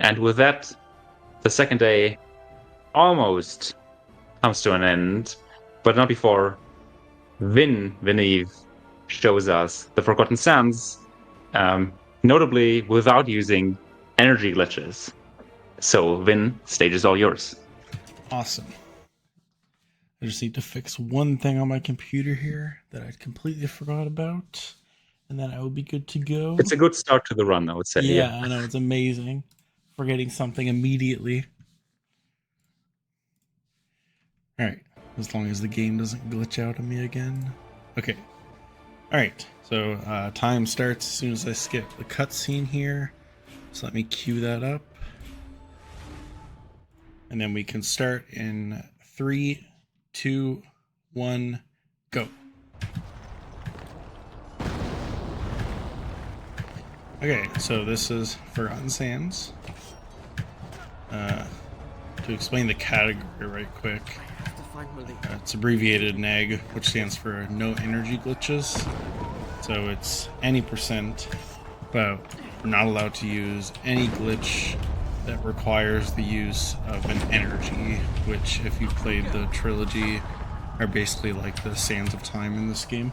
And with that, the second day almost comes to an end, but not before Vynneve shows us the Forgotten Sands, notably without using energy glitches. So, Vin, stage is all yours. Awesome. I just need to fix one thing on my computer here that I completely forgot about, and then I will be good to go. It's a good start to the run, I would say. Yeah, I know, it's amazing. Forgetting something immediately. Alright, as long as the game doesn't glitch out on me again. Okay. Alright, so time starts as soon as I skip the cutscene here. So let me cue that up. And then we can start in 3, 2, 1, go. Okay, so this is Forgotten Sands. To explain the category right quick, it's abbreviated NEG, which stands for No Energy Glitches. So it's any percent, but we're not allowed to use any glitch that requires the use of an energy, which, if you played the trilogy, are basically like the Sands of Time in this game.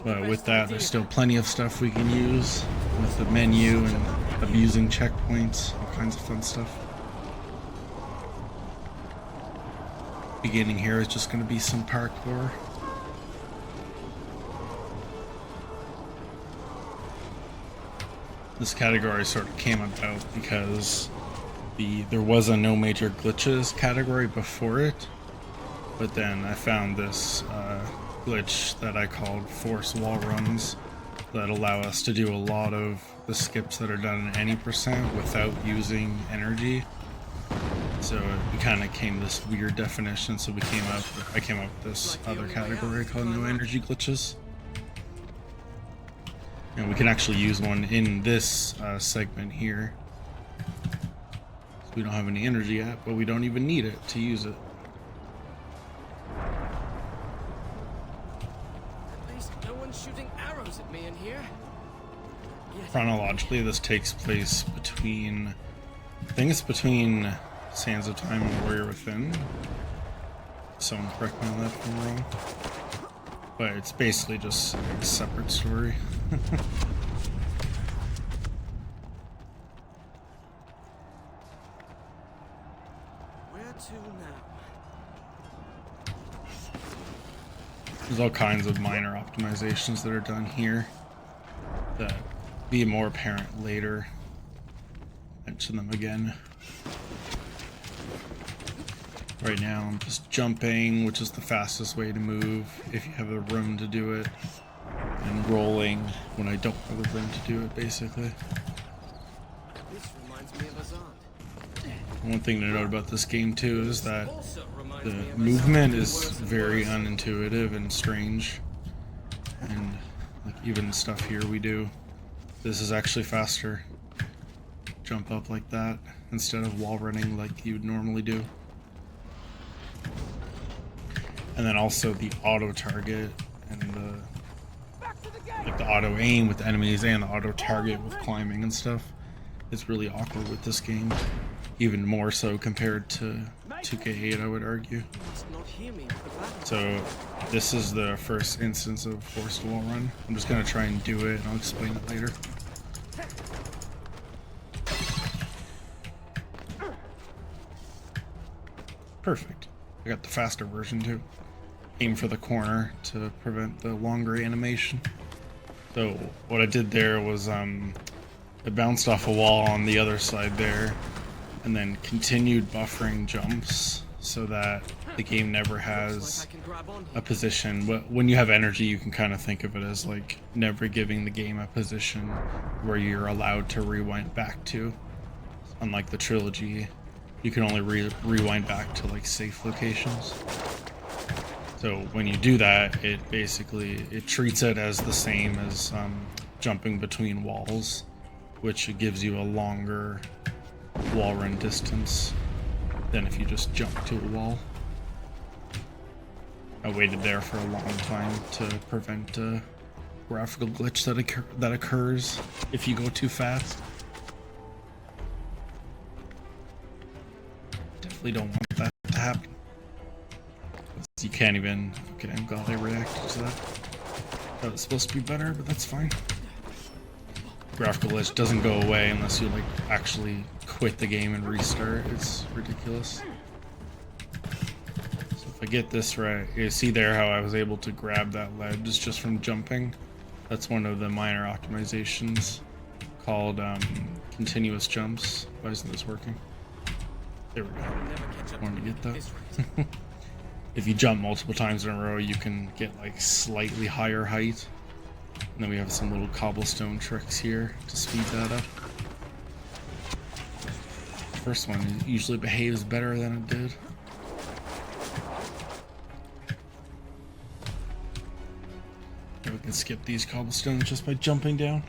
But with that, there's still plenty of stuff we can use with the menu and abusing checkpoints, all kinds of fun stuff. Beginning here is just going to be some parkour. This category sort of came about because there was a no major glitches category before it, but then I found this glitch that I called force wall runs that allow us to do a lot of the skips that are done in any percent without using energy. So it kind of came this weird definition. So I came up with this other category called no energy glitches. And we can actually use one in this segment here. So we don't have any energy yet, but we don't even need it to use it. At least no one's shooting arrows at me in here. Chronologically, this takes place between, I think it's between Sands of Time and Warrior Within. Someone correct me on that if I'm wrong. But it's basically just a separate story. Where to now? There's all kinds of minor optimizations that are done here that be more apparent later. Mention them again. Right now I'm just jumping, which is the fastest way to move if you have the room to do it, and rolling when I don't have the room to do it, basically. This reminds me of Azad. One thing to note about this game too is that the movement is very unintuitive and strange, and like even stuff here we do, this is actually faster. Jump up like that instead of wall running like you would normally do. And then also the auto target and the auto aim with enemies and the auto target with climbing and stuff is really awkward with this game, even more so compared to 2K8, I would argue. So this is the first instance of forced wall run. I'm just gonna try and do it and I'll explain it later. Perfect. I got the faster version too. Aim for the corner to prevent the longer animation. So what I did there was I bounced off a wall on the other side there and then continued buffering jumps so that the game never has a position. When you have energy, you can kind of think of it as like never giving the game a position where you're allowed to rewind back to. Unlike the trilogy, you can only rewind back to like safe locations. So when you do that, it treats it as the same as jumping between walls, which gives you a longer wall run distance than if you just jump to a wall. I waited there for a long time to prevent a graphical glitch that occurs if you go too fast. definitely don't want that to happen. You can't even... Okay, I'm glad I reacted to that. That was supposed to be better, but that's fine. Graphical glitch doesn't go away unless you like actually quit the game and restart. It's ridiculous. So if I get this right, you see there how I was able to grab that ledge just from jumping. That's one of the minor optimizations called continuous jumps. Why isn't this working? There we go. Wanted to get that. If you jump multiple times in a row, you can get like slightly higher height. And then we have some little cobblestone tricks here to speed that up. The first one usually behaves better than it did. And we can skip these cobblestones just by jumping down.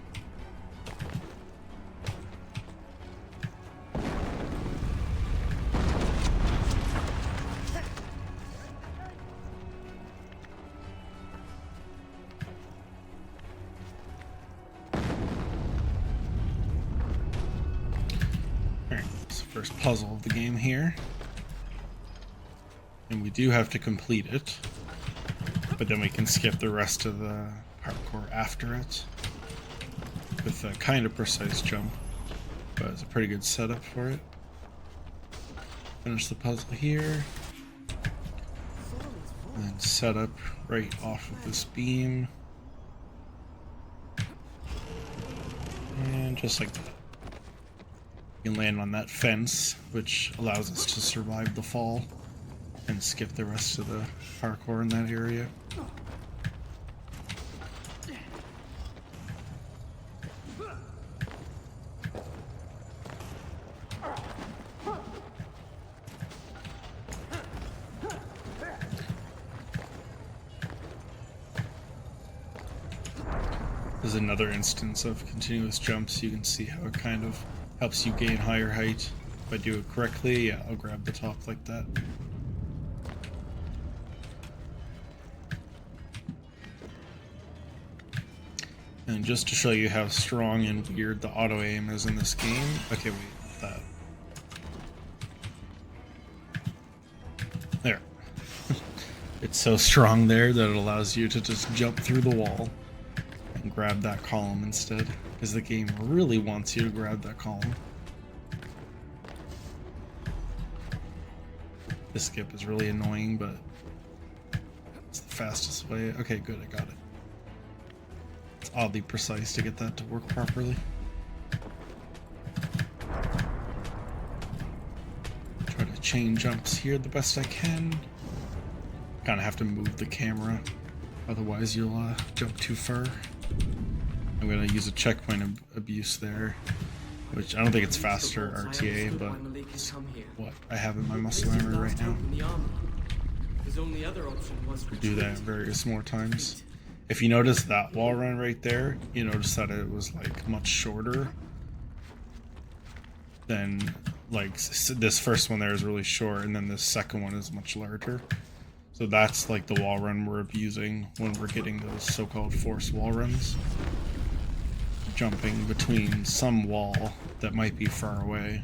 First puzzle of the game here, and we do have to complete it, but then we can skip the rest of the parkour after it with a kind of precise jump, but it's a pretty good setup for it. Finish the puzzle here, and then set up right off of this beam, and just like that. You can land on that fence, which allows us to survive the fall and skip the rest of the parkour in that area. There's another instance of continuous jumps. You can see how it kind of helps you gain higher height. If I do it correctly, yeah, I'll grab the top like that. And just to show you how strong and weird the auto aim is in this game. Okay, wait, that. There. It's so strong there that it allows you to just jump through the wall and grab that column instead, because the game really wants you to grab that column. This skip is really annoying, but it's the fastest way. Okay, good, I got it. It's oddly precise to get that to work properly. Try to chain jumps here the best I can. Kind of have to move the camera, otherwise you'll jump too far. I'm going to use a checkpoint abuse there, which I don't think it's faster RTA, but it's what I have in my muscle memory right now. We do that various more times. If you notice that wall run right there, you notice that it was like much shorter than like this first one there is really short, and then this second one is much larger. So that's like the wall run we're abusing when we're getting those so-called forced wall runs. Jumping between some wall that might be far away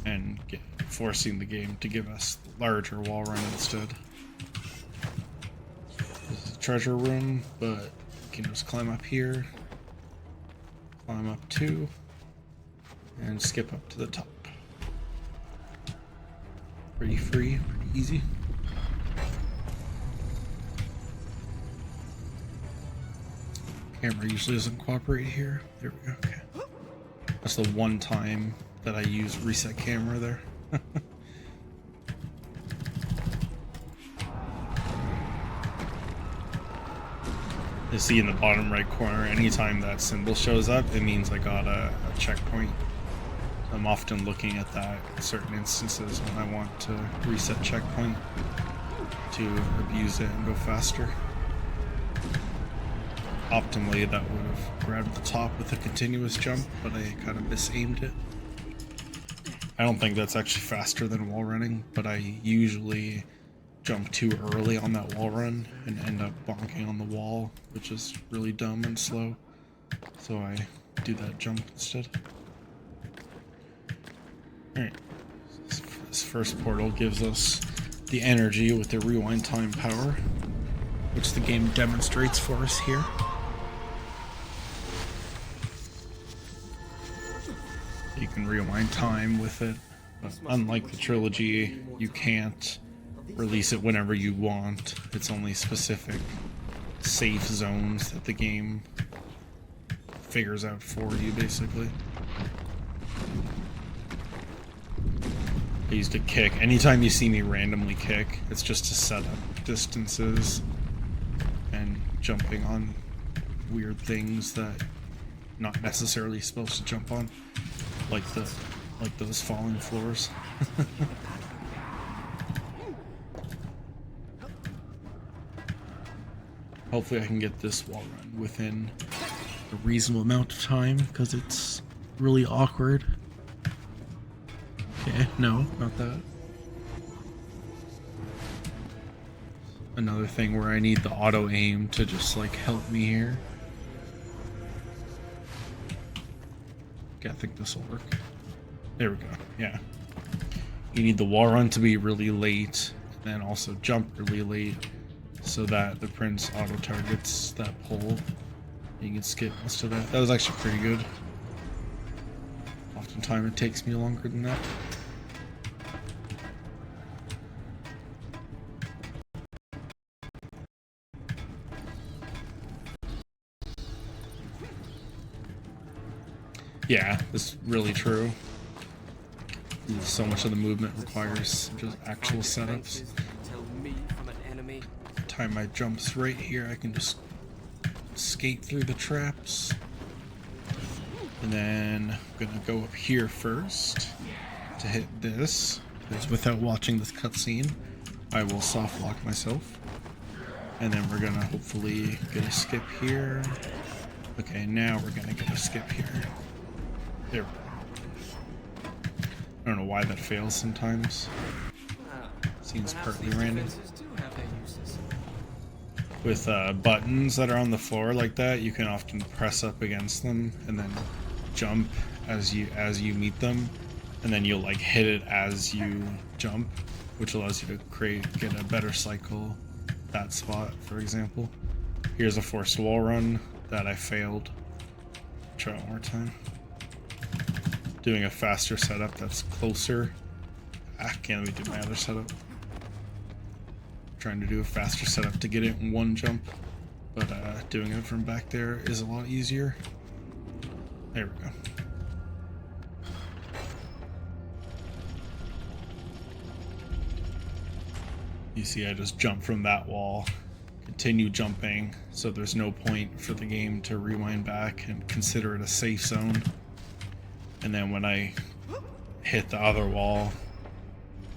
and forcing the game to give us larger wall run instead. This is a treasure room, but you can just climb up here, climb up too, and skip up to the top. Pretty free, pretty easy. Camera usually doesn't cooperate here. There we go. Okay. That's the one time that I use reset camera there. You see in the bottom right corner, anytime that symbol shows up, it means I got a checkpoint. I'm often looking at that in certain instances when I want to reset checkpoint to abuse it and go faster. Optimally, that would have grabbed the top with a continuous jump, but I kind of misaimed it. I don't think that's actually faster than wall running, but I usually jump too early on that wall run and end up bonking on the wall, which is really dumb and slow. So I do that jump instead. Alright, This first portal gives us the energy with the rewind time power, which the game demonstrates for us here. You can rewind time with it, but unlike the trilogy, you can't release it whenever you want. It's only specific safe zones that the game figures out for you, basically. I used a kick. Anytime you see me randomly kick, it's just to set up distances and jumping on weird things that not necessarily supposed to jump on, like those falling floors. Hopefully I can get this wall run within a reasonable amount of time, because it's really awkward. Okay, no, not that. Another thing where I need the auto aim to just like help me here. Okay, I think this will work. There we go, yeah. You need the wall run to be really late, and then also jump really late, so that the prince auto targets that pole. You can skip most of that. That was actually pretty good. Oftentimes it takes me longer than that. Yeah, this is really true. So much of the movement requires just actual setups. Time my jumps right here, I can just skate through the traps. And then I'm gonna go up here first to hit this, because without watching this cutscene, I will soft lock myself. And then we're gonna hopefully get a skip here. Okay, now we're gonna get a skip here. There we go. I don't know why that fails sometimes. Seems partly random. With buttons that are on the floor like that, you can often press up against them and then jump as you meet them, and then you'll like hit it as you jump, which allows you to get a better cycle. That spot, for example. Here's a forced wall run that I failed. Try it one more time. Doing a faster setup that's closer. Can't let me do my other setup. Trying to do a faster setup to get it in one jump, but doing it from back there is a lot easier. There we go. You see I just jump from that wall, continue jumping, so there's no point for the game to rewind back and consider it a safe zone. And then when I hit the other wall,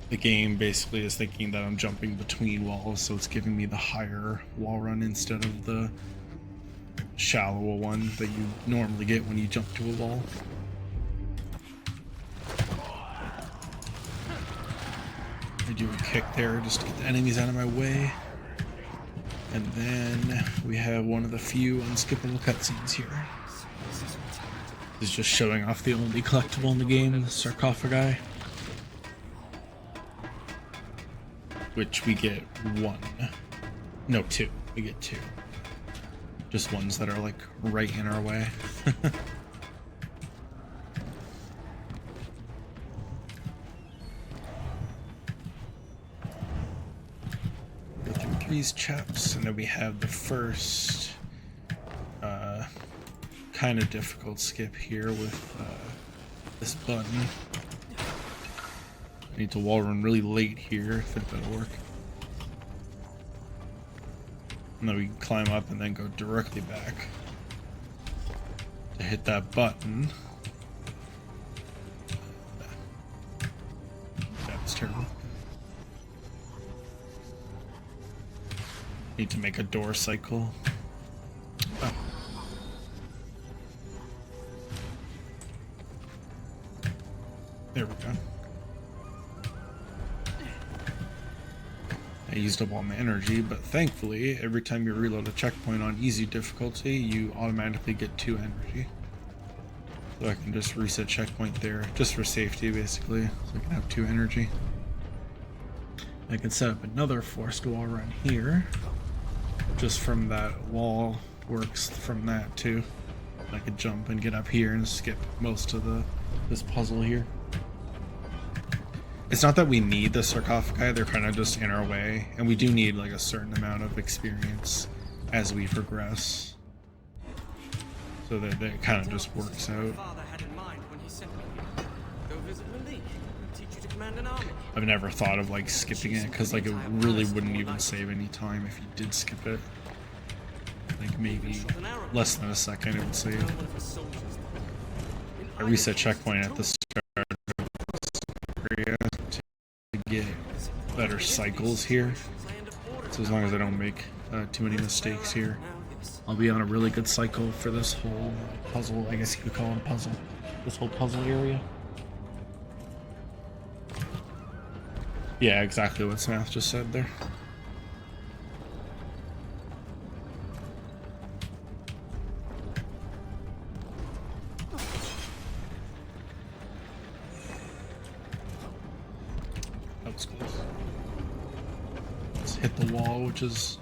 the game basically is thinking that I'm jumping between walls, so it's giving me the higher wall run instead of the shallower one that you normally get when you jump to a wall. I do a kick there just to get the enemies out of my way. And then we have one of the few unskippable cutscenes here. This is just showing off the only collectible in the game, the sarcophagi. Which we get one. No, two. We get two. Just ones that are like right in our way. Go through these chaps, and then we have the first kind of difficult skip here with this button. I need to wall run really late here. I think that'll work. And then we can climb up and then go directly back to hit that button. That was terrible. Need to make a door cycle. Oh. There we go. I used up all my energy, but thankfully, every time you reload a checkpoint on easy difficulty, you automatically get 2 energy. So I can just reset checkpoint there, just for safety, basically, so I can have 2 energy. I can set up another forced wall run here. Just from that wall works from that too. I could jump and get up here and skip most of this puzzle here. It's not that we need the sarcophagi, they're kind of just in our way, and we do need like a certain amount of experience as we progress. So that it kind of just works out. I've never thought of like skipping it because like it really wouldn't even save any time if you did skip it. Like maybe less than a second it would save. I reset checkpoint at the start of this area to get better cycles here. So as long as I don't make too many mistakes here, I'll be on a really good cycle for this whole puzzle. I guess you could call it a puzzle. This whole puzzle area. Yeah, exactly what Smath just said there. That was close. Let's hit the wall, which is...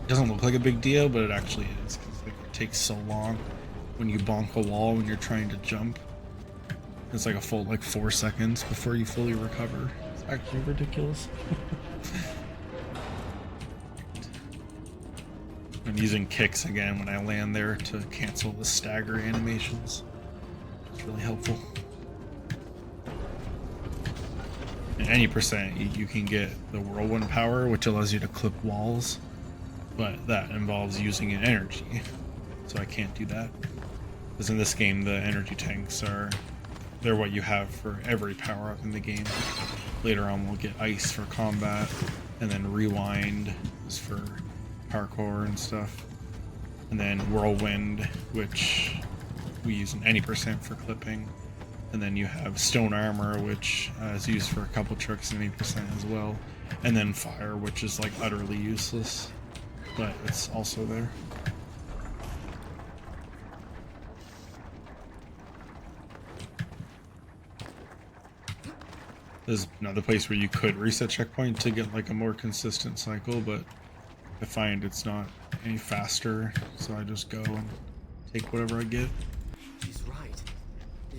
doesn't look like a big deal, but it actually is, because it takes so long when you bonk a wall when you're trying to jump. It's like a full 4 seconds before you fully recover. It's actually ridiculous. I'm using kicks again when I land there to cancel the stagger animations. It's really helpful. In any percent, you can get the whirlwind power, which allows you to clip walls, but that involves using an energy, so I can't do that. Because in this game, the energy tanks they're what you have for every power-up in the game. Later on, we'll get ice for combat, and then rewind is for parkour and stuff. And then whirlwind, which we use in any percent for clipping. And then you have stone armor, which is used for a couple tricks in any percent as well. And then fire, which is like utterly useless, but it's also there. There's another place where you could reset checkpoint to get like a more consistent cycle, but I find it's not any faster, so I just go and take whatever I get. She's right.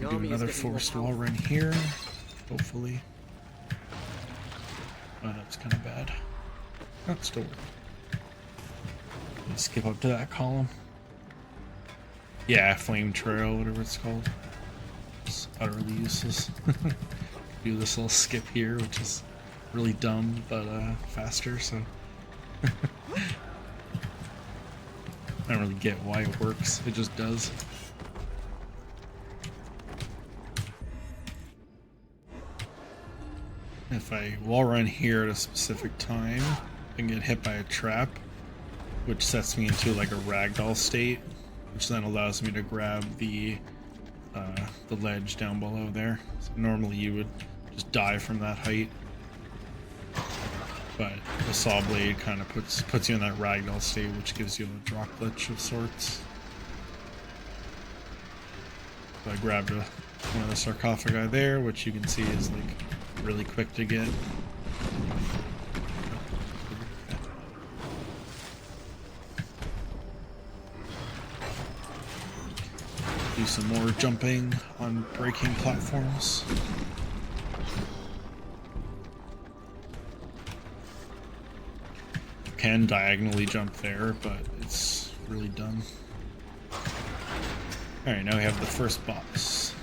We'll do another forced wall run here, hopefully. Oh, that's kind of bad. That's still working. Let's skip up to that column. Yeah, flame trail, whatever it's called. It's utterly useless. Do this little skip here, which is really dumb, but faster, so... I don't really get why it works, it just does. If I wall run here at a specific time, I can get hit by a trap, which sets me into like a ragdoll state, which then allows me to grab the ledge down below there. So normally you would just die from that height, but the saw blade kind of puts you in that ragdoll state, which gives you a drop glitch of sorts. So I grabbed one of the sarcophagi there, which you can see is like really quick to get. Do some more jumping on breaking platforms. Can diagonally jump there, but it's really dumb. Alright, now we have the first boss,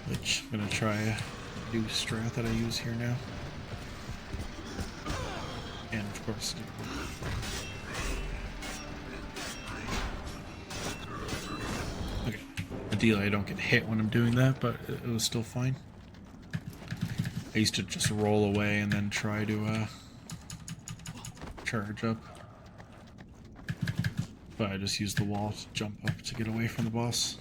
which I'm gonna try a new strat that I use here now. And of course, okay, ideally I don't get hit when I'm doing that, but it was still fine. I used to just roll away and then try to charge up, but I just used the wall to jump up to get away from the boss.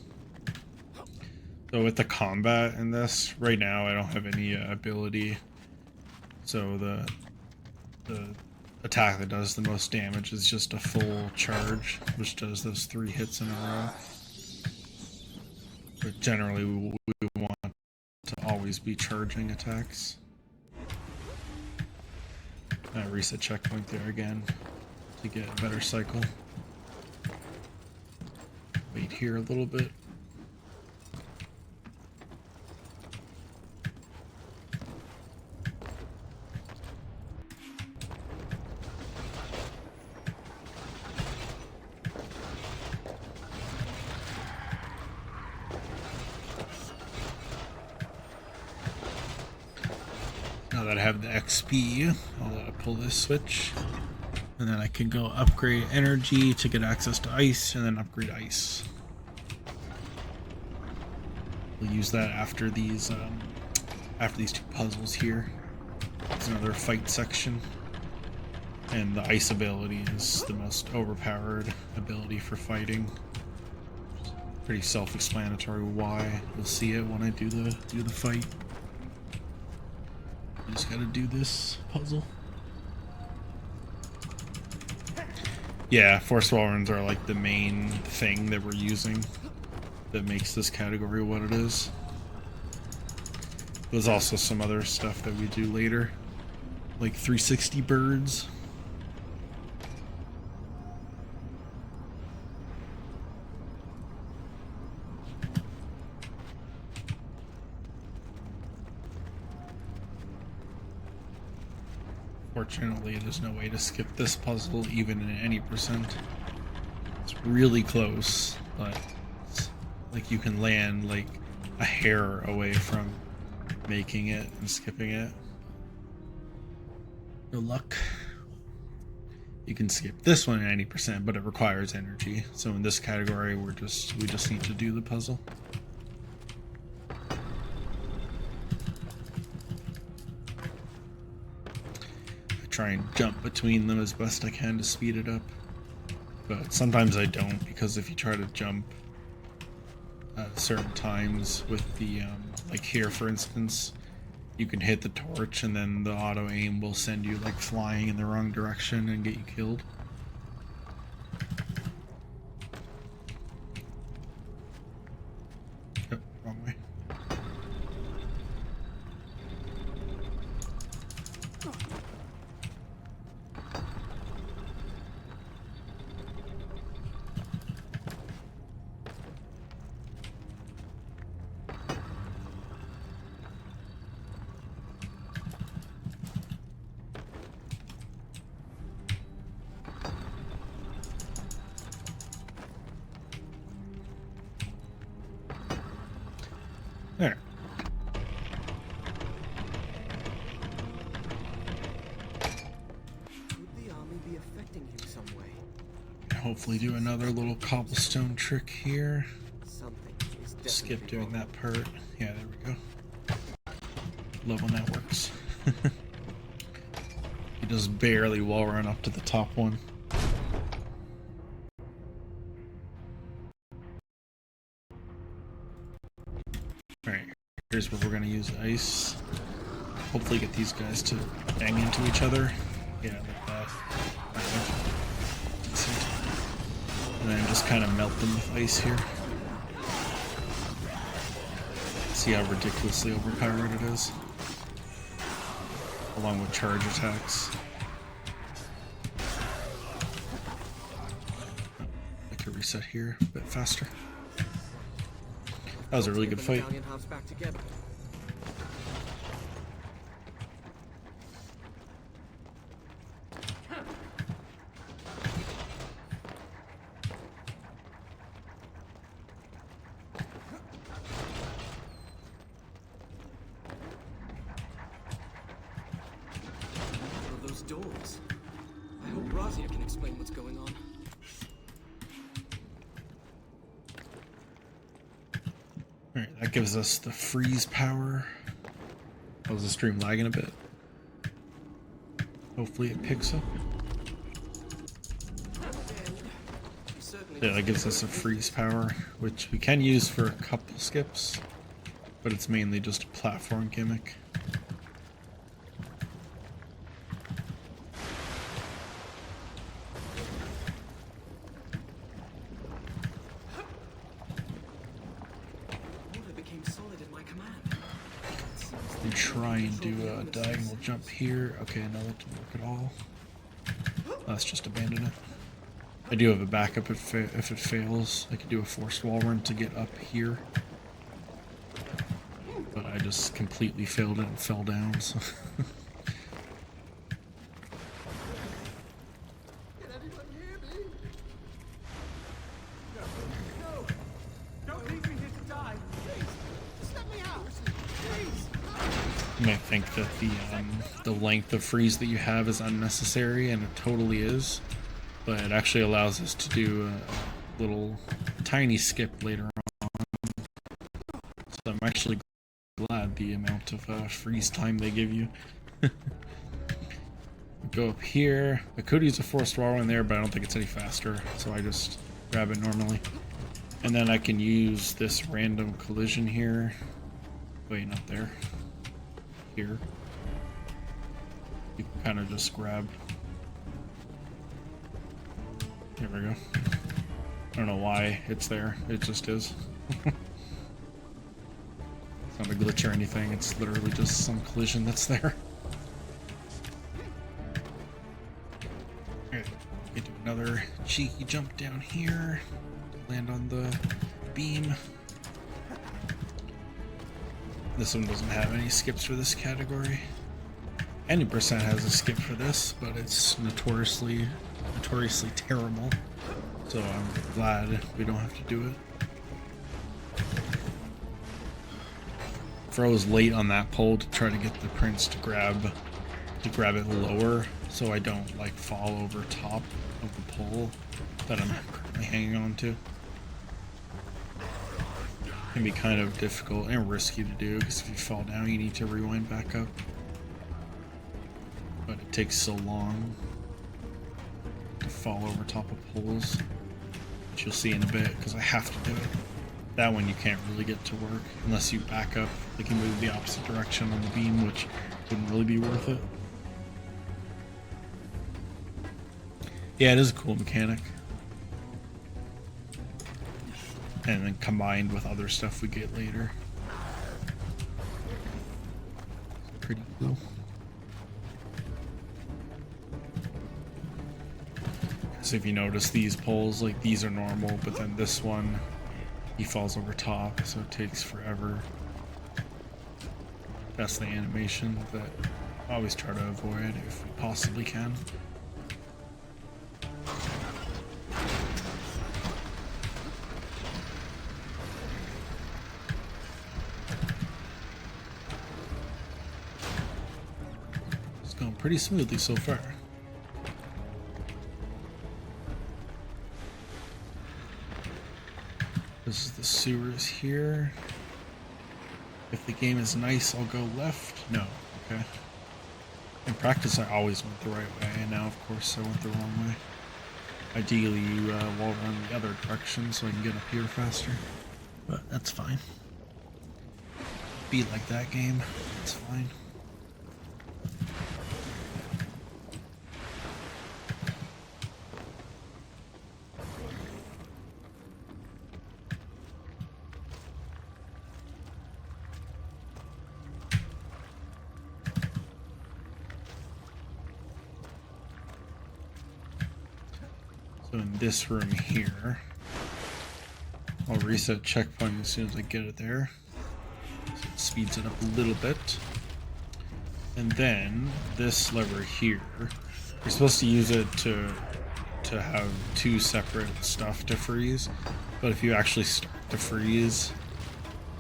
So with the combat in this, right now I don't have any ability, so the attack that does the most damage is just a full charge, which does those 3 hits in a row. But generally we want to always be charging attacks. Reset checkpoint there again to get a better cycle. Wait here a little bit. Now that I have the XP, I'll pull this switch, and then I can go upgrade energy to get access to ice, and then upgrade ice. We'll use that after these two puzzles here. It's another fight section, and the ice ability is the most overpowered ability for fighting. Pretty self-explanatory why. You'll see it when I do the fight. I just gotta do this puzzle. Yeah, force wall runs are like the main thing that we're using that makes this category what it is. There's also some other stuff that we do later, like 360 birds. Fortunately, there's no way to skip this puzzle even in any percent. It's really close, but it's like you can land like a hair away from making it and skipping it. Good luck. You can skip this one at any percent, but it requires energy. So in this category, we just need to do the puzzle. Try and jump between them as best I can to speed it up, but sometimes I don't, because if you try to jump at certain times with the like here for instance, you can hit the torch and then the auto aim will send you like flying in the wrong direction and get you killed. Oh, wrong way. There. Could the army be affecting him some way? Hopefully do another little cobblestone trick here. Something is Skip definitely doing wrong. that part. Yeah, there we go. Love when that works. He does barely wall run up to the top one. Alright, here's where we're gonna use ice. Hopefully get these guys to bang into each other. Yeah, like that. Decent. And then just kind of melt them with ice here. See how ridiculously overpowered it is. Along with charge attacks. I could reset here a bit faster. That was a really good fight. Battalion halves back together. What are those doors? I hope Razia can explain what's going on. Alright, that gives us the freeze power. Oh, is the stream lagging a bit? Hopefully it picks up. Yeah, that gives us a freeze power, which we can use for a couple skips, but it's mainly just a platform gimmick. Water became solid at my command. And try and do a diagonal jump here. Okay, no, that didn't work at all. Let's just abandon it. I do have a backup if it fails. I could do a forced wall run to get up here. But I just completely failed it and fell down, so... Can anyone hear me? No! Don't leave me here to die! Please! Just let me out! Please! You might think that the length of freeze that you have is unnecessary, and it totally is. But it actually allows us to do a little tiny skip later on. So I'm actually glad the amount of freeze time they give you. Go up here. I could use a forced wall in there, but I don't think it's any faster, so I just grab it normally. And then I can use this random collision here. Wait, not there. Here. You can kind of just grab. There we go. I don't know why it's there. It just is. It's not a glitch or anything. It's literally just some collision that's there. Okay, we do another cheeky jump down here. Land on the beam. This one doesn't have any skips for this category. Any percent has a skip for this, but it's notoriously terrible. So I'm glad we don't have to do it. Froze late on that pole to try to get the prince to grab it lower, so I don't like fall over top of the pole that I'm currently hanging on to. Can be kind of difficult and risky to do, because if you fall down you need to rewind back up. But it takes so long to fall over top of poles, which you'll see in a bit, because I have to do it. That one you can't really get to work unless you back up. You can move the opposite direction on the beam, which wouldn't really be worth it. Yeah, it is a cool mechanic. And then combined with other stuff we get later. Pretty cool. So if you notice these poles, like these are normal, but then this one, he falls over top, so it takes forever. That's the animation that I always try to avoid if we possibly can. It's going pretty smoothly so far. This is the sewers here. If the game is nice, I'll go left. No, okay. In practice, I always went the right way, and now, of course, I went the wrong way. Ideally, you wall run the other direction so I can get up here faster. But that's fine. Be like that game. It's fine. So in this room here, I'll reset checkpoint as soon as I get it there. So it speeds it up a little bit. And then this lever here, you're supposed to use it to have two separate stuff to freeze. But if you actually start to freeze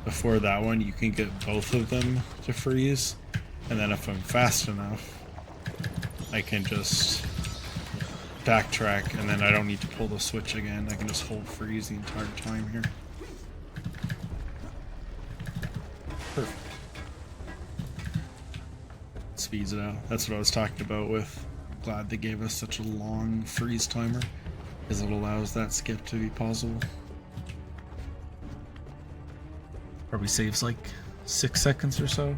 before that one, you can get both of them to freeze. And then if I'm fast enough, I can just backtrack, and then I don't need to pull the switch again. I can just hold freeze the entire time here. Perfect. Speeds it out. That's what I was talking about with glad they gave us such a long freeze timer, because it allows that skip to be possible. Probably saves like 6 seconds or so.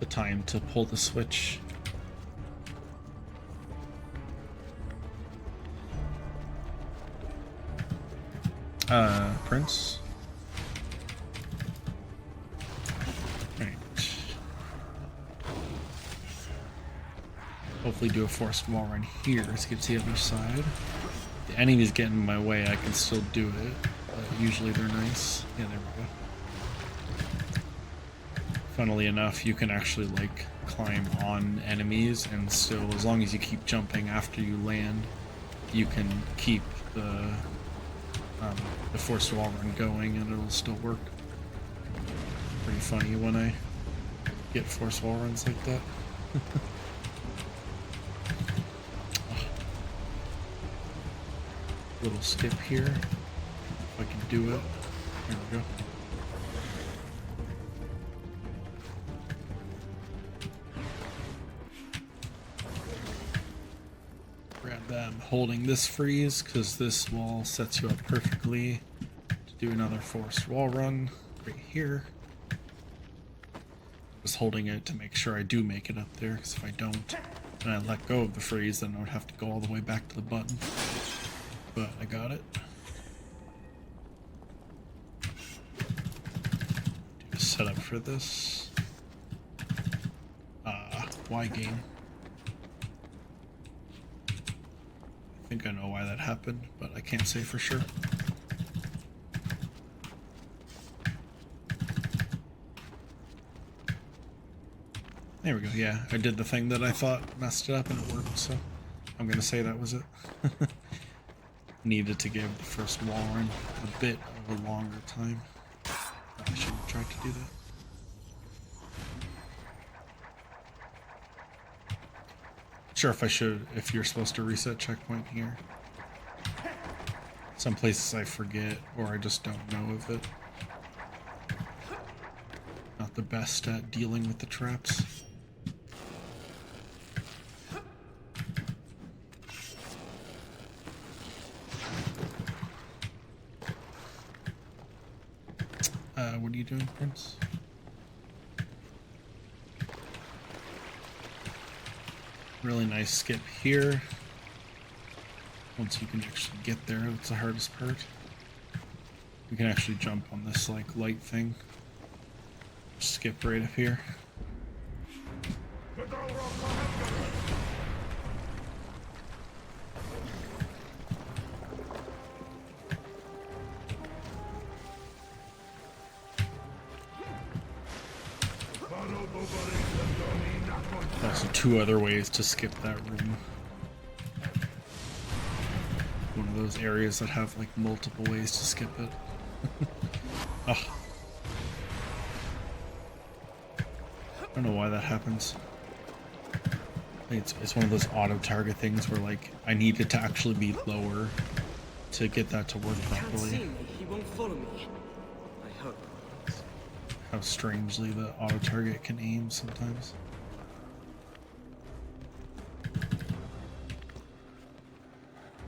The time to pull the switch. Prince. Right. hopefully do a forced wall run here to get to the other side. If the enemy's getting in my way, I can still do it. But usually they're nice. Yeah, there we go. Funnily enough, you can actually like climb on enemies and still, as long as you keep jumping after you land, you can keep the forced wall run going and it'll still work. Pretty funny when I get forced wall runs like that. Little skip here, if I can do it. There we go. Grab that. I'm holding this freeze because this wall sets you up perfectly to do another forced wall run right here. Just holding it to make sure I do make it up there, because if I don't and I let go of the freeze, then I would have to go all the way back to the button. But I got it. Do a setup for this. Why game? I think I know why that happened, but I can't say for sure. There we go, yeah, I did the thing that I thought messed it up and it worked, so I'm gonna say that was it. Needed to give the first wall run a bit of a longer time. I should have tried to do that. Sure, if you're supposed to reset checkpoint here. Some places I forget or I just don't know of it. Not the best at dealing with the traps. What are you doing, Prince? Really nice skip here. Once you can actually get there, that's the hardest part. You can actually jump on this like light thing. Skip right up here. Also, two other ways to skip that room. One of those areas that have like multiple ways to skip it. Oh. I don't know why that happens. I think it's one of those auto target things where like I need it to actually be lower to get that to work properly. He won't follow me. I hope. How strangely the auto target can aim sometimes.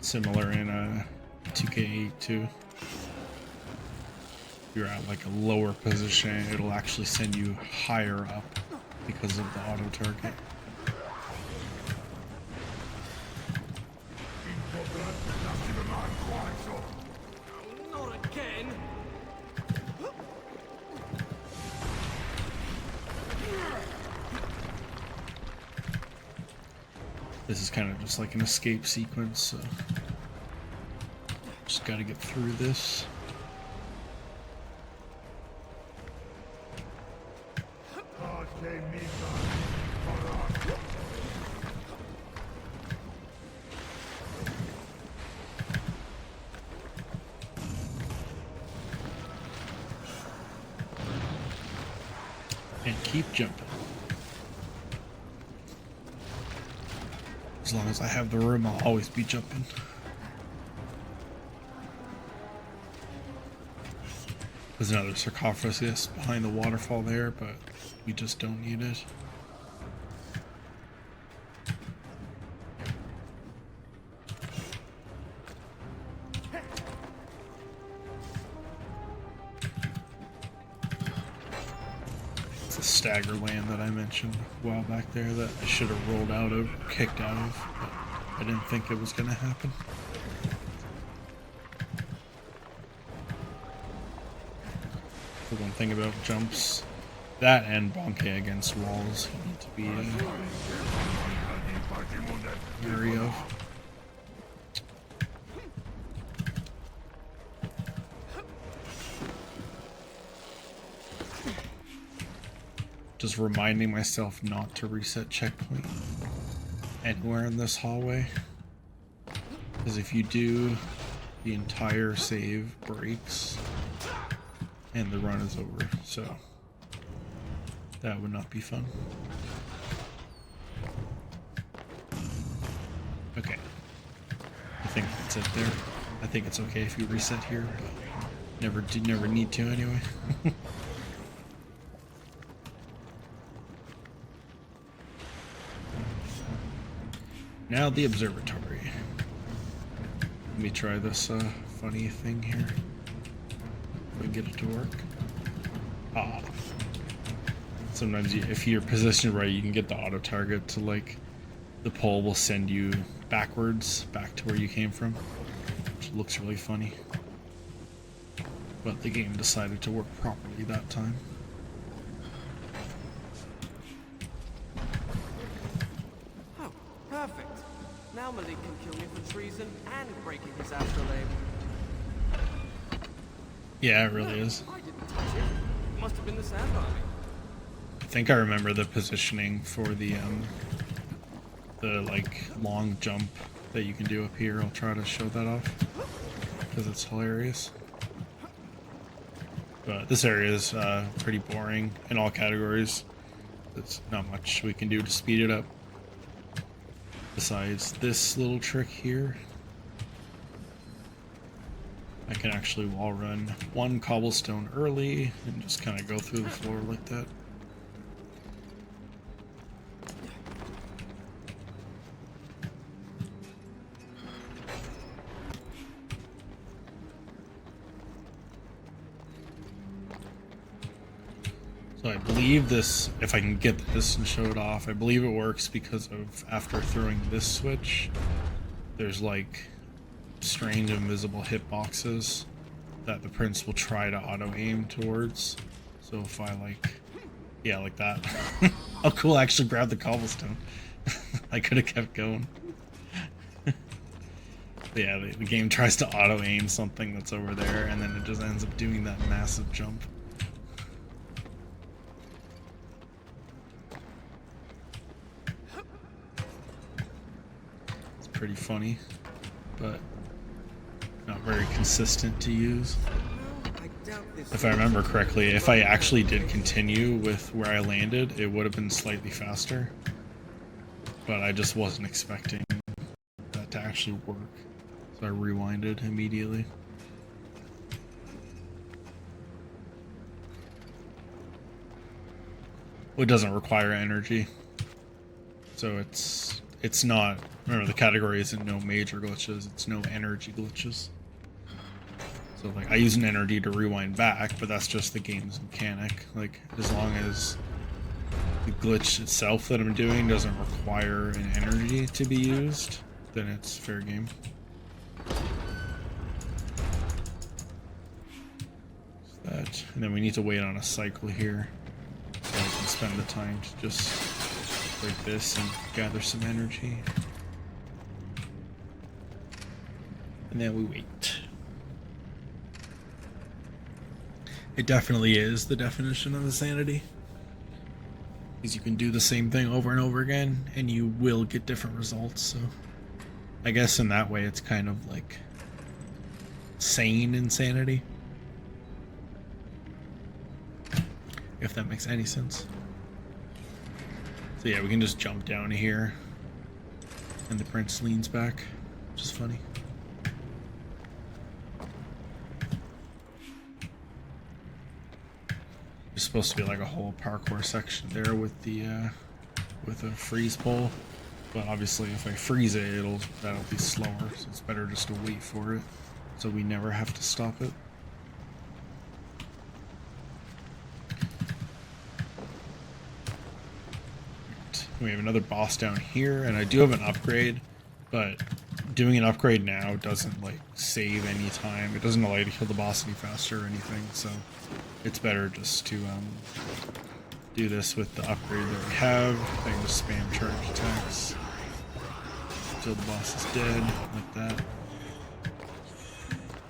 Similar in 2K8 too. If you're at like a lower position, it'll actually send you higher up because of the auto target. Not again. This is kind of just like an escape sequence, so just gotta get through this. And keep jumping. As long as I have the room, I'll always be jumping. There's another sarcophagus behind the waterfall there, but we just don't need it. It's a stagger land that I mentioned a while back there that I should have rolled out of, kicked out of, but I didn't think it was going to happen. The one thing about jumps, that and bonke against walls, you need to be wary of. Just reminding myself not to reset checkpoint anywhere in this hallway. Because if you do, the entire save breaks and the run is over. So that would not be fun. Okay. I think that's it there. I think it's okay if you reset here. Never need to anyway. Now the observatory. Let me try this funny thing here. If we get it to work. Ah. Sometimes if you're positioned right, you can get the auto target to like the pole will send you backwards back to where you came from, which looks really funny. But the game decided to work properly that time. Oh, perfect. Now Malik can kill me for treason and breaking his astrolabe. Yeah, it really is. I didn't touch it. It must have been the Sand Army. I think I remember the positioning for the like long jump that you can do up here. I'll try to show that off because it's hilarious. But this area is pretty boring in all categories. There's not much we can do to speed it up besides this little trick here. I can actually wall run one cobblestone early and just kind of go through the floor like that. So I believe this, if I can get this and show it off, I believe it works because of after throwing this switch, there's like strange invisible hitboxes that the prince will try to auto aim towards. So if I like, yeah, like that. Oh cool, I actually grabbed the cobblestone. I could have kept going. But yeah, the game tries to auto aim something that's over there and then it just ends up doing that massive jump. Pretty funny, but not very consistent to use. If I remember correctly, if I actually did continue with where I landed, it would have been slightly faster, but I just wasn't expecting that to actually work, so I rewinded immediately. Well, it doesn't require energy, so it's not, remember the category isn't no major glitches, it's no energy glitches. So like I use an energy to rewind back, but that's just the game's mechanic. Like as long as the glitch itself that I'm doing doesn't require an energy to be used, then it's fair game. That, and then we need to wait on a cycle here, so I can spend the time to just like this and gather some energy. And then we wait. It definitely is the definition of insanity. Because you can do the same thing over and over again and you will get different results. So I guess in that way it's kind of like sane insanity. If that makes any sense. So yeah, we can just jump down here and the prince leans back, which is funny. There's supposed to be like a whole parkour section there with the with a freeze pole, but obviously if I freeze it, that'll be slower, so it's better just to wait for it so we never have to stop it. We have another boss down here, and I do have an upgrade, but doing an upgrade now doesn't like save any time. It doesn't allow you to kill the boss any faster or anything, so it's better just to do this with the upgrade that we have. I can just spam charge attacks. until the boss is dead, like that.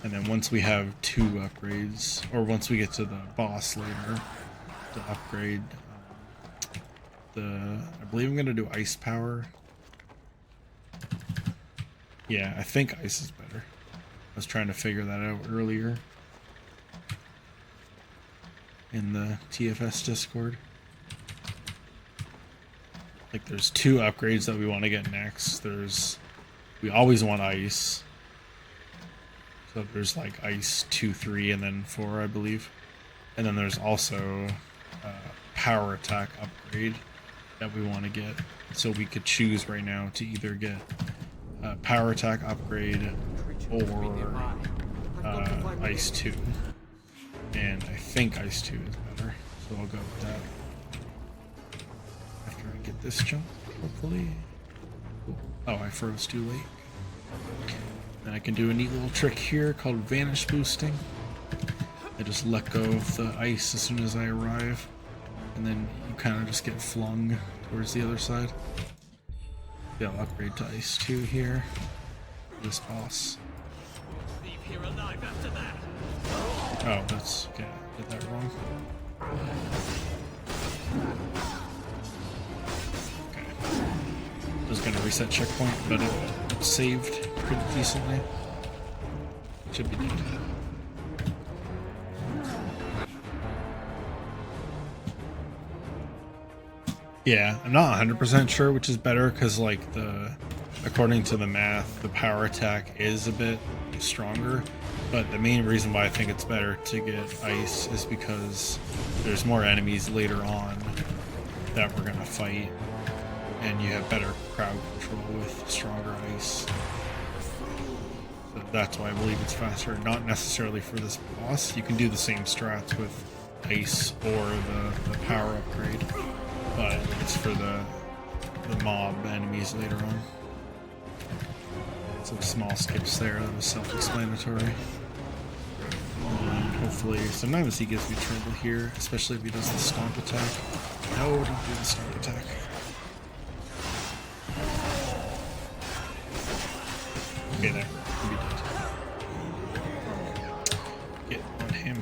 And then once we have 2 upgrades, or once we get to the boss later, to upgrade I believe I'm gonna do ice power. Yeah, I think ice is better. I was trying to figure that out earlier in the TFS Discord. Like, there's 2 upgrades that we want to get next. We always want ice. So there's like ice 2, 3, and then 4, I believe. And then there's also power attack upgrade that we want to get. So we could choose right now to either get power attack upgrade or ice 2. And I think ice 2 is better. So I'll go with that. After I get this jump, hopefully. Oh, I froze too late. Then I can do a neat little trick here called vanish boosting. I just let go of the ice as soon as I arrive, and then you kind of just get flung towards the other side. Yeah, I'll upgrade to ice 2 here. This boss. Oh, that's okay. I did that wrong. Okay. I was gonna reset checkpoint, but it saved pretty decently. Should be dead. Yeah, I'm not 100% sure which is better, because like according to the math, the power attack is a bit stronger, but the main reason why I think it's better to get ice is because there's more enemies later on that we're gonna fight, and you have better crowd control with stronger ice. So that's why I believe it's faster. Not necessarily for this boss. You can do the same strats with ice or the power upgrade, but it's for the mob enemies later on. Some small skips there that was self-explanatory. And hopefully, sometimes he gives me trouble here, especially if he does the stomp attack. No, don't do the stomp attack. Okay, there. Be dead. Get on him.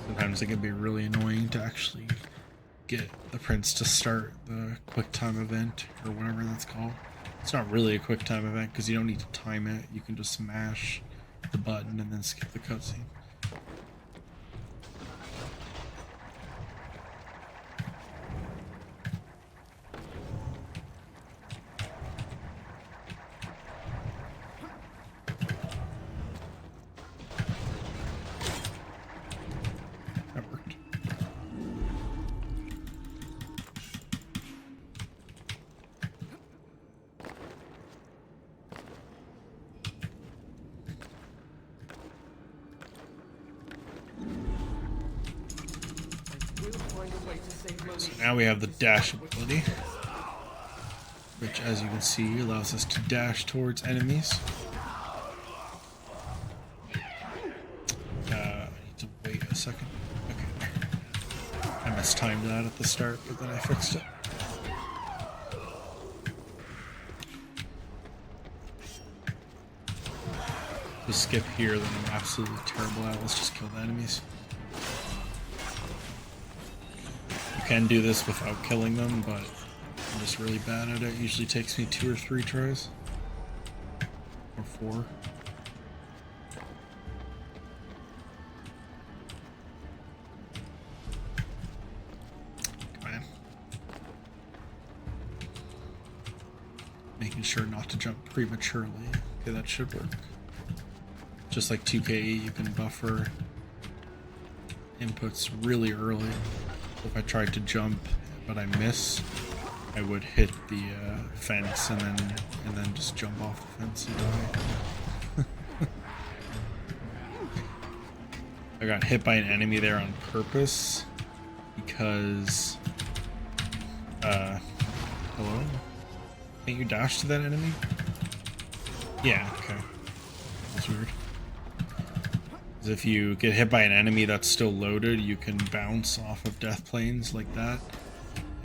Sometimes it can be really annoying to actually get the prince to start the quick time event, or whatever that's called. It's not really a quick time event because you don't need to time it. You can just smash the button and then skip the cutscene. That worked. So now we have the dash ability, which, as you can see, allows us to dash towards enemies. I need to wait a second. Okay. I mistimed that at the start, but then I fixed it. To skip here, then I'm absolutely terrible at. Let's just kill the enemies. You can do this without killing them, but I'm just really bad at it. It usually takes me 2 or 3 tries. Or 4. Come on. Making sure not to jump prematurely. Okay, that should work. Just like 2K, you can buffer inputs really early. So if I tried to jump but I miss, I would hit the fence and then just jump off the fence and die. I got hit by an enemy there on purpose because hello? Can't you dash to that enemy? Yeah, okay. That's weird. If you get hit by an enemy that's still loaded, you can bounce off of death planes like that,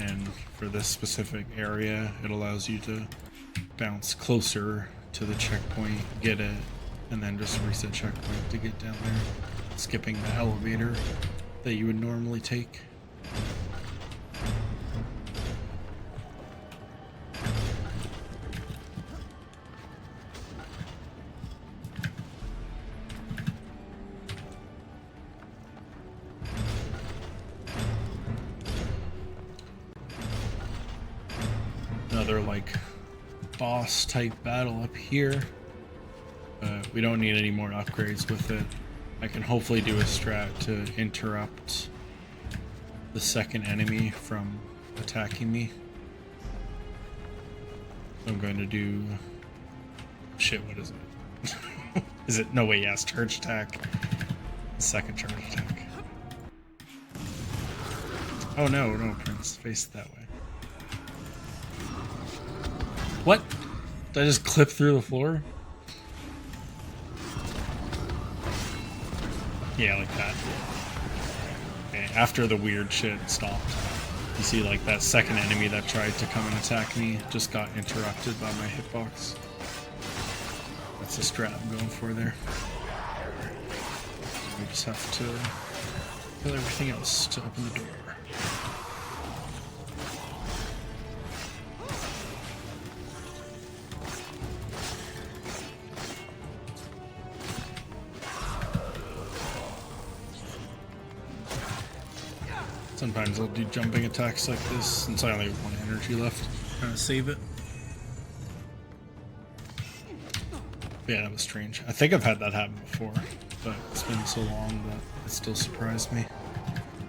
And for this specific area, it allows you to bounce closer to the checkpoint, get it, and then just reset checkpoint to get down there, skipping the elevator that you would normally take. Another like boss type battle up here. We don't need any more upgrades with it. I can hopefully do a strat to interrupt the second enemy from attacking me. So I'm going to do... Shit, what is it? Is it? No, wait, yes, charge attack. Second charge attack. Oh no, no, Prince, face it that way. What? Did I just clip through the floor? Yeah, like that. Okay, after the weird shit stopped, you see like that second enemy that tried to come and attack me just got interrupted by my hitbox. That's the strat I'm going for there. We just have to kill everything else to open the door. Sometimes I'll do jumping attacks like this since I only have 1 energy left. Kind of save it. Yeah, that was strange. I think I've had that happen before, but it's been so long that it still surprised me.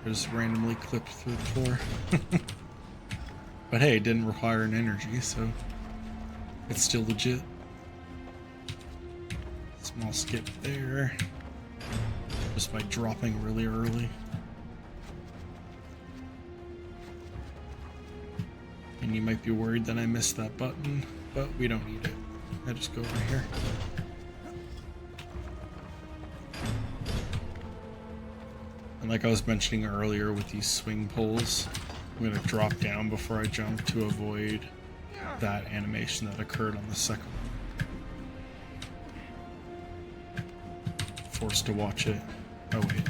I just randomly clipped through the floor. But hey, it didn't require an energy, so it's still legit. Small skip there. Just by dropping really early. And you might be worried that I missed that button, but we don't need it. I just go over here. And like I was mentioning earlier with these swing poles, I'm going to drop down before I jump to avoid that animation that occurred on the second one. Forced to watch it. Oh wait.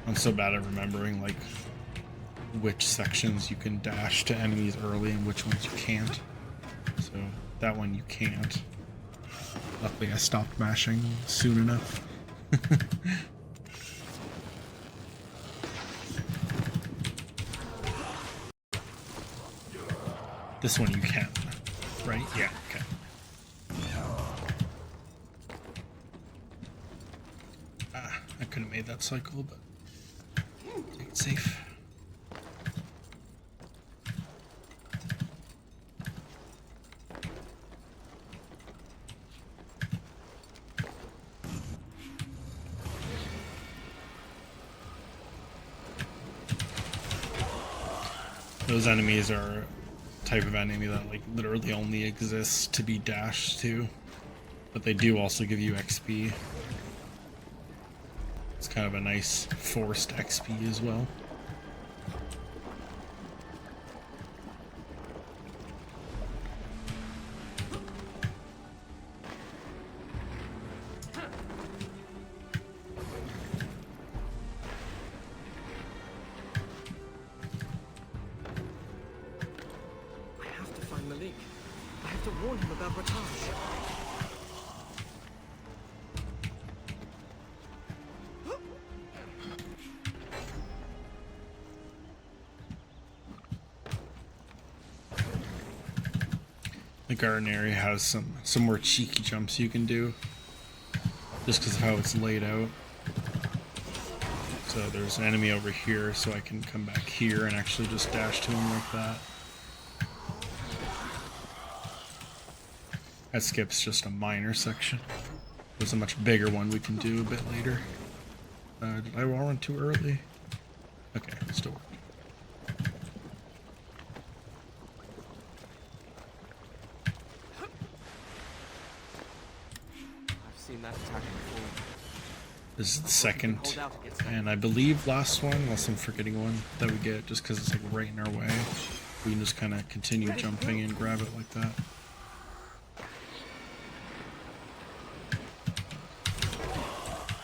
I'm so bad at remembering like which sections you can dash to enemies early and which ones you can't. So that one you can't. Luckily I stopped mashing soon enough. This one you can, right? Yeah, okay. I could have made that cycle, but take it safe. Those enemies are a type of enemy that like literally only exists to be dashed to, but they do also give you XP. It's kind of a nice forced XP as well. I have to warn him about Rataj. The garden area has some more cheeky jumps you can do, just because of how it's laid out. So there's an enemy over here, so I can come back here and actually just dash to him like that. That skips just a minor section. There's a much bigger one we can do a bit later. Did I run too early? Okay, still working. I've seen that attack before. This is the second, and I believe last one, unless I'm forgetting one, that we get just because it's like right in our way. We can just kind of continue jumping and grab it like that.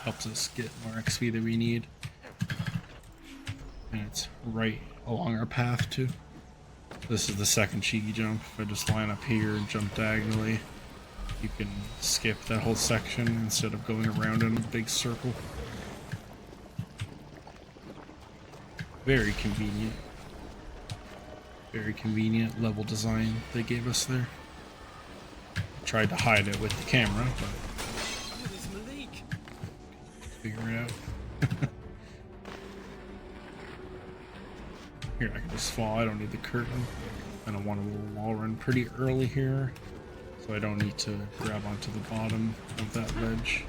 Helps us get more XP that we need. And it's right along our path too. This is the second cheeky jump. If I just line up here and jump diagonally, you can skip that whole section instead of going around in a big circle. Very convenient. Very convenient level design they gave us there. Tried to hide it with the camera, but figure it out. Here, I can just fall. I don't need the curtain. And I want a little wall run pretty early here, so I don't need to grab onto the bottom of that ledge.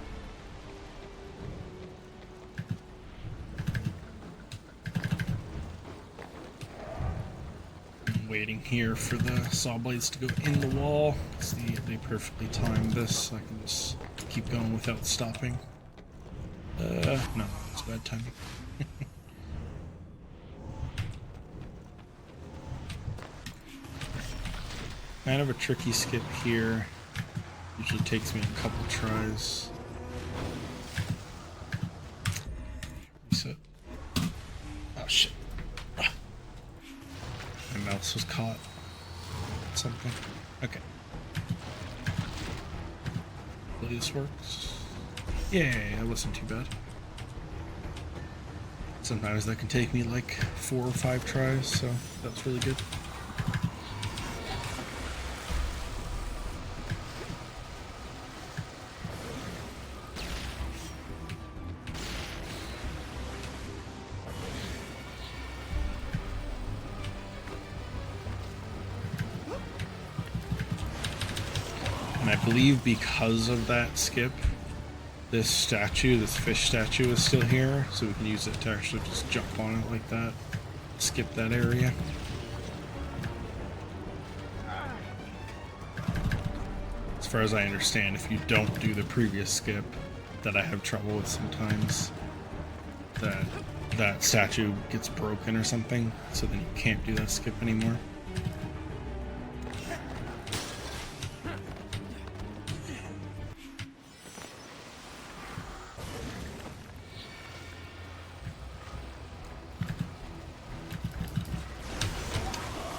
I'm waiting here for the saw blades to go in the wall. See, they perfectly timed this, so I can just keep going without stopping. No, it's bad timing. Kind of a tricky skip here. Usually takes me a couple tries. Reset. Oh shit. Ah. My mouse was caught. Something. Okay. Hopefully this works. Yay, that wasn't too bad. Sometimes that can take me like 4 or 5 tries, so that's really good. And I believe because of that skip, this statue, this fish statue is still here, so we can use it to actually just jump on it like that, skip that area. As far as I understand, if you don't do the previous skip that I have trouble with sometimes, that statue gets broken or something, so then you can't do that skip anymore.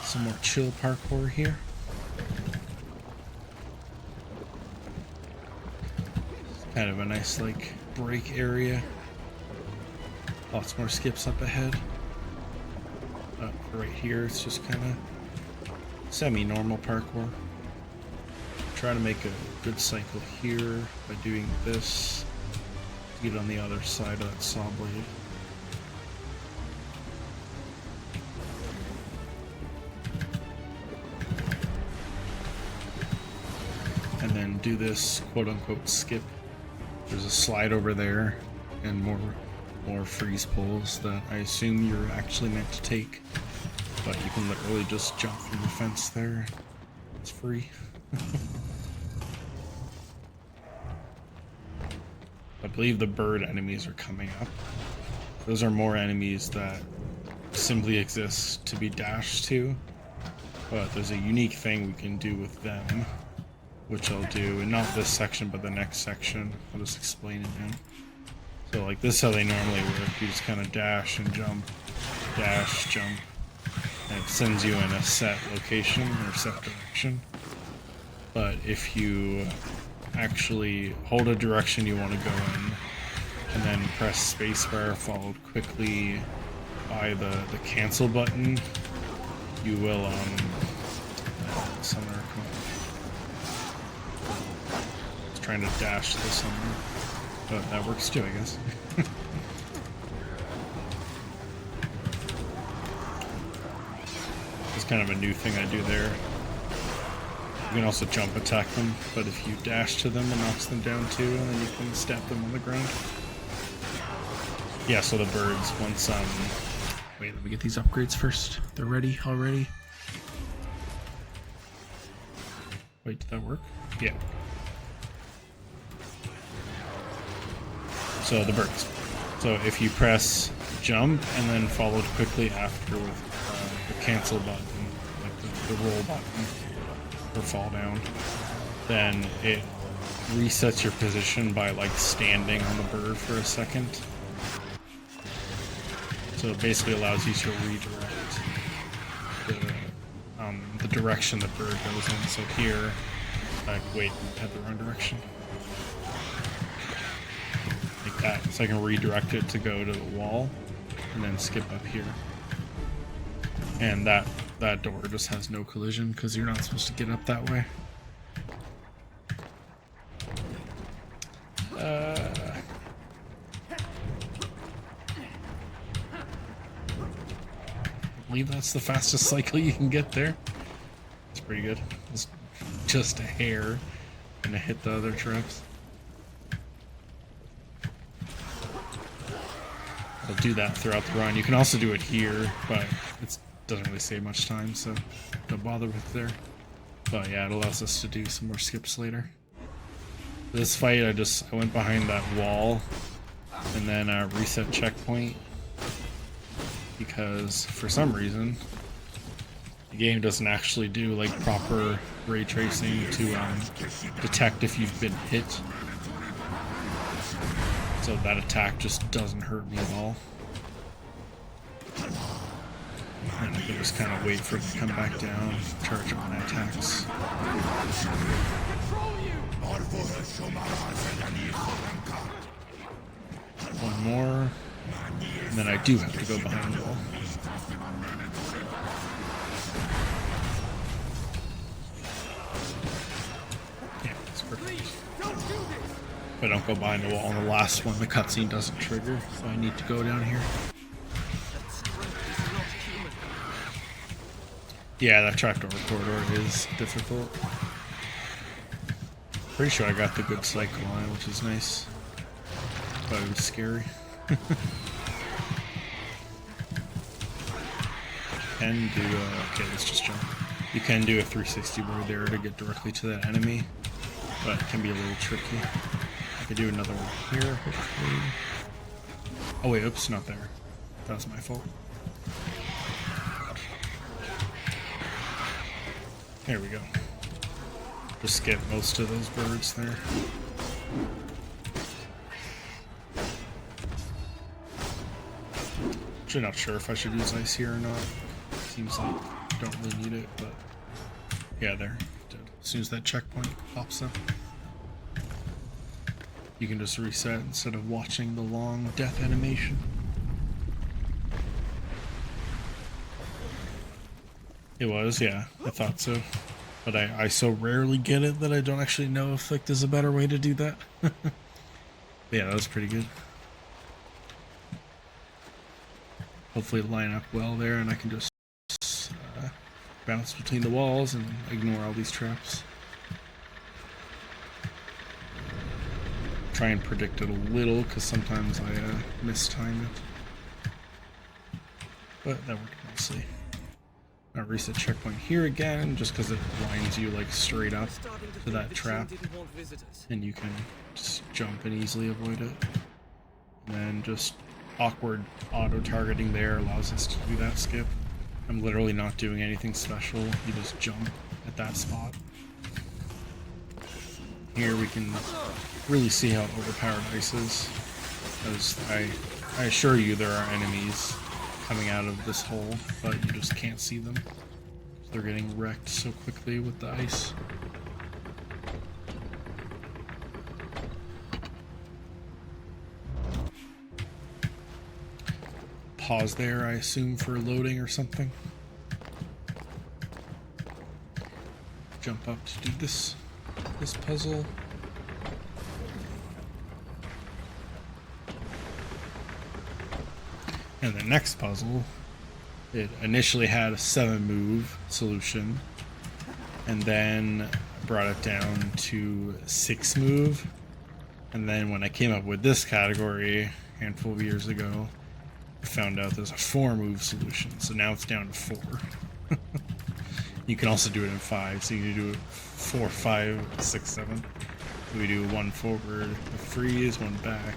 Some more chill parkour here. Kind of a nice like break area. Lots more skips up ahead. Right here it's just kind of semi-normal parkour. Try to make a good cycle here by doing this to get on the other side of that saw blade. And then do this quote-unquote skip. There's a slide over there and more freeze poles that I assume you're actually meant to take, but you can literally just jump from the fence there. It's free. I believe the bird enemies are coming up. Those are more enemies that simply exist to be dashed to, but there's a unique thing we can do with them, which I'll do, and not this section, but the next section. I'll just explain it now. So like this is how they normally work. You just kind of dash and jump, dash, jump, and it sends you in a set location or set direction. But if you actually hold a direction you want to go in, and then press spacebar followed quickly by the cancel button, you will summoner. Trying to dash the summoner, but that works too, I guess. It's kind of a new thing I do there. You can also jump attack them, but if you dash to them, it knocks them down too, and then you can stab them on the ground. Yeah, so the birds, once, wait, let me get these upgrades first. They're ready already. Wait, did that work? Yeah. So So the birds. So if you press jump and then followed quickly after with the cancel button, like the roll button, or fall down, then it resets your position by like standing on the bird for a second. So it basically allows you to redirect the direction the bird goes in. So here, wait, I had the wrong direction. Like that, so I can redirect it to go to the wall, and then skip up here. And that door just has no collision because you're not supposed to get up that way. I believe that's the fastest cycle you can get there. It's pretty good. It's just a hair, and I hit the other traps. I'll do that throughout the run. You can also do it here, but it doesn't really save much time, so don't bother with it there. But yeah, it allows us to do some more skips later. This fight, I went behind that wall and then reset checkpoint because for some reason the game doesn't actually do like proper ray tracing to detect if you've been hit. So that attack just doesn't hurt me at all. And I can just kind of wait for it to come back down, charge up my attacks. One more, and then I do have to go behind the wall. Yeah, that's perfect. If I don't go behind the wall on the last one, the cutscene doesn't trigger, so I need to go down here. Yeah, that trapdoor corridor is difficult. Pretty sure I got the good cycle on it, which is nice. But it was scary. Can do okay, let's just jump. You can do a 360 word there to get directly to that enemy, but it can be a little tricky. I could do another one here, hopefully. Oh wait, oops, not there. That was my fault. There we go. Just skip most of those birds there. Actually not sure if I should use ice here or not. Seems like I don't really need it, but yeah, there. As soon as that checkpoint pops up, you can just reset instead of watching the long death animation. It was, yeah, I thought so. But I so rarely get it that I don't actually know if like there's a better way to do that. Yeah, that was pretty good. Hopefully line up well there and I can just bounce between the walls and ignore all these traps. Try and predict it a little because sometimes I mistime it. But that worked nicely. I'll reset checkpoint here again, just because it lines you like straight up to that trap, and you can just jump and easily avoid it. And then just awkward auto-targeting there allows us to do that skip. I'm literally not doing anything special, you just jump at that spot. Here we can really see how overpowered ice is, as I assure you there are enemies coming out of this hole, but you just can't see them. They're getting wrecked so quickly with the ice. Pause there, I assume, for loading or something. Jump up to do this puzzle. And the next puzzle, it initially had a 7-move solution, and then brought it down to 6-move. And then when I came up with this category a handful of years ago, I found out there's a 4-move solution. So now it's down to 4. You can also do it in 5, so you can do it 4, 5, 6, 7. So we do 1 forward, a freeze, 1 back,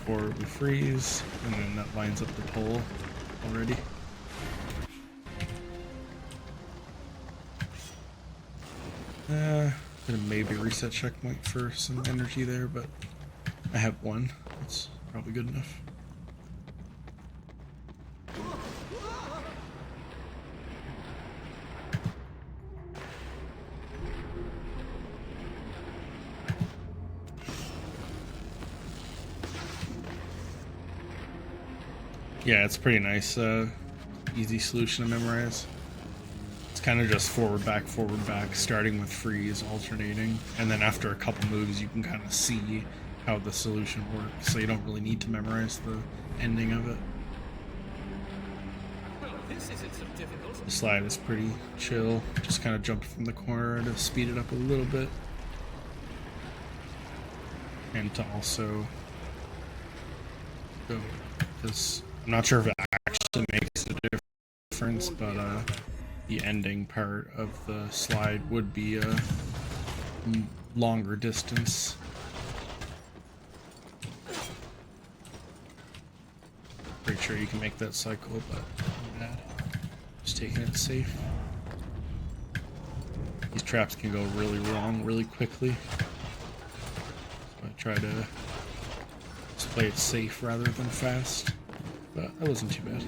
before we freeze, and then that lines up the pole already. Gonna maybe reset checkpoint for some energy there, but I have one. That's probably good enough. Yeah, it's pretty nice, easy solution to memorize. It's kind of just forward, back, starting with freeze, alternating, and then after a couple moves you can kind of see how the solution works, so you don't really need to memorize the ending of it. Well, this isn't so difficult. The slide is pretty chill, just kind of jumped from the corner to speed it up a little bit. And to also go, because I'm not sure if it actually makes a difference, but the ending part of the slide would be a longer distance. Pretty sure you can make that cycle, but not bad. Just taking it safe. These traps can go really wrong really quickly. So I try to just play it safe rather than fast, but that wasn't too bad.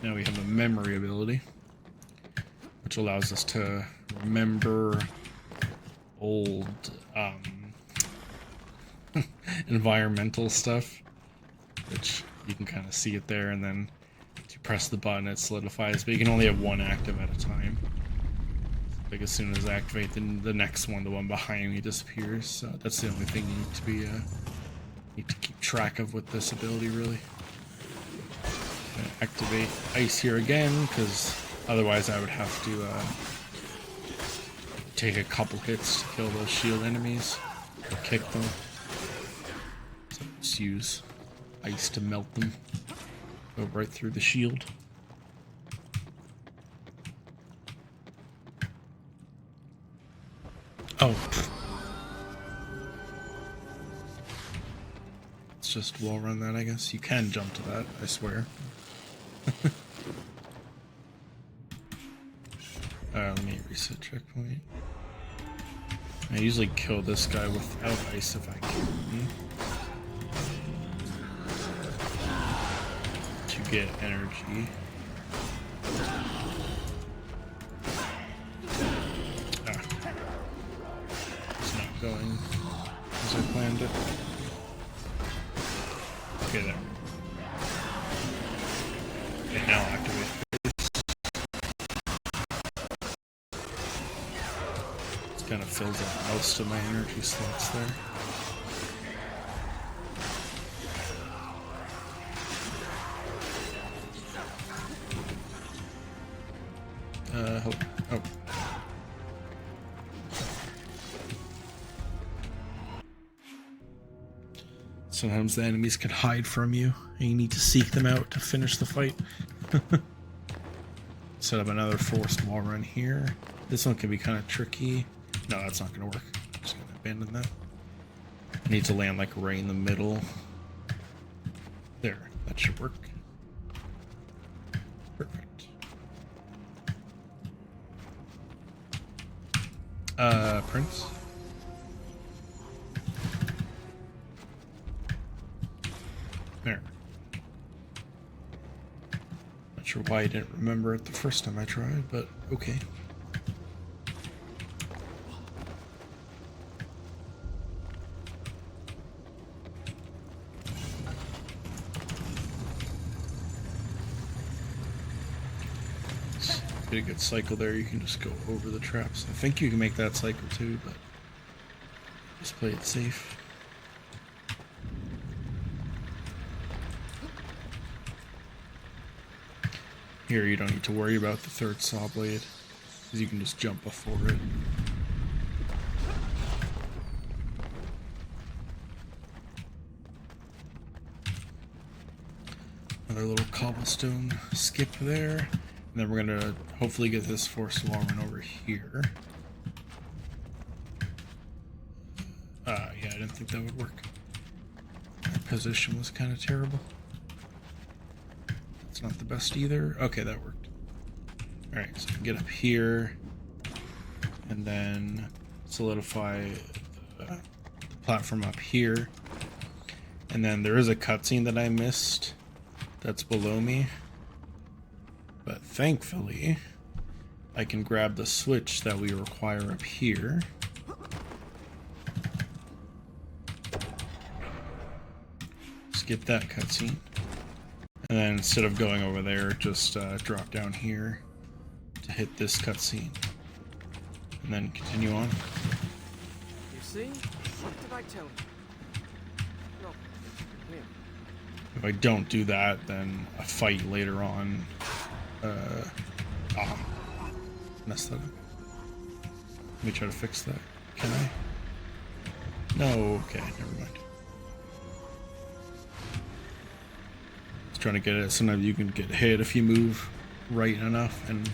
Now we have a memory ability, which allows us to remember old environmental stuff, which you can kind of see it there, and then if you press the button it solidifies, but you can only have one active at a time. Like as soon as I activate, then the next one, the one behind me, disappears. So that's the only thing you need to keep track of with this ability, really. Activate ice here again, because otherwise I would have to take a couple hits to kill those shield enemies or kick them. So just use ice to melt them. Go right through the shield. Oh. Let's just wall run that, I guess. You can jump to that, I swear. Let me reset checkpoint. I usually kill this guy without ice if I can. To get energy. It's not going as I planned it. Okay, there. Okay, now activate. Kind of fills up most of my energy slots there. Oh. Sometimes the enemies can hide from you, and you need to seek them out to finish the fight. Set up another forced wall run here. This one can be kind of tricky. No, that's not going to work. I'm just going to abandon that. I need to land like right in the middle. There, that should work. Perfect. Prince? There. Not sure why I didn't remember it the first time I tried, but okay. Get a good cycle there, you can just go over the traps. I think you can make that cycle too, but just play it safe. Here you don't need to worry about the third saw blade, because you can just jump before it. Another little cobblestone skip there. And then we're gonna hopefully get this force alarm over here. Yeah, I didn't think that would work. Our position was kind of terrible. It's not the best either. Okay, that worked. Alright, so I can get up here and then solidify the platform up here. And then there is a cutscene that I missed that's below me. But thankfully, I can grab the switch that we require up here. Skip that cutscene. And then instead of going over there, just drop down here to hit this cutscene. And then continue on. You see? What did I tell you? No. Here. If I don't do that, then a fight later on. Messed that up. Let me try to fix that. Can I? No, okay, never mind. Just trying to get it. Sometimes you can get hit if you move right enough and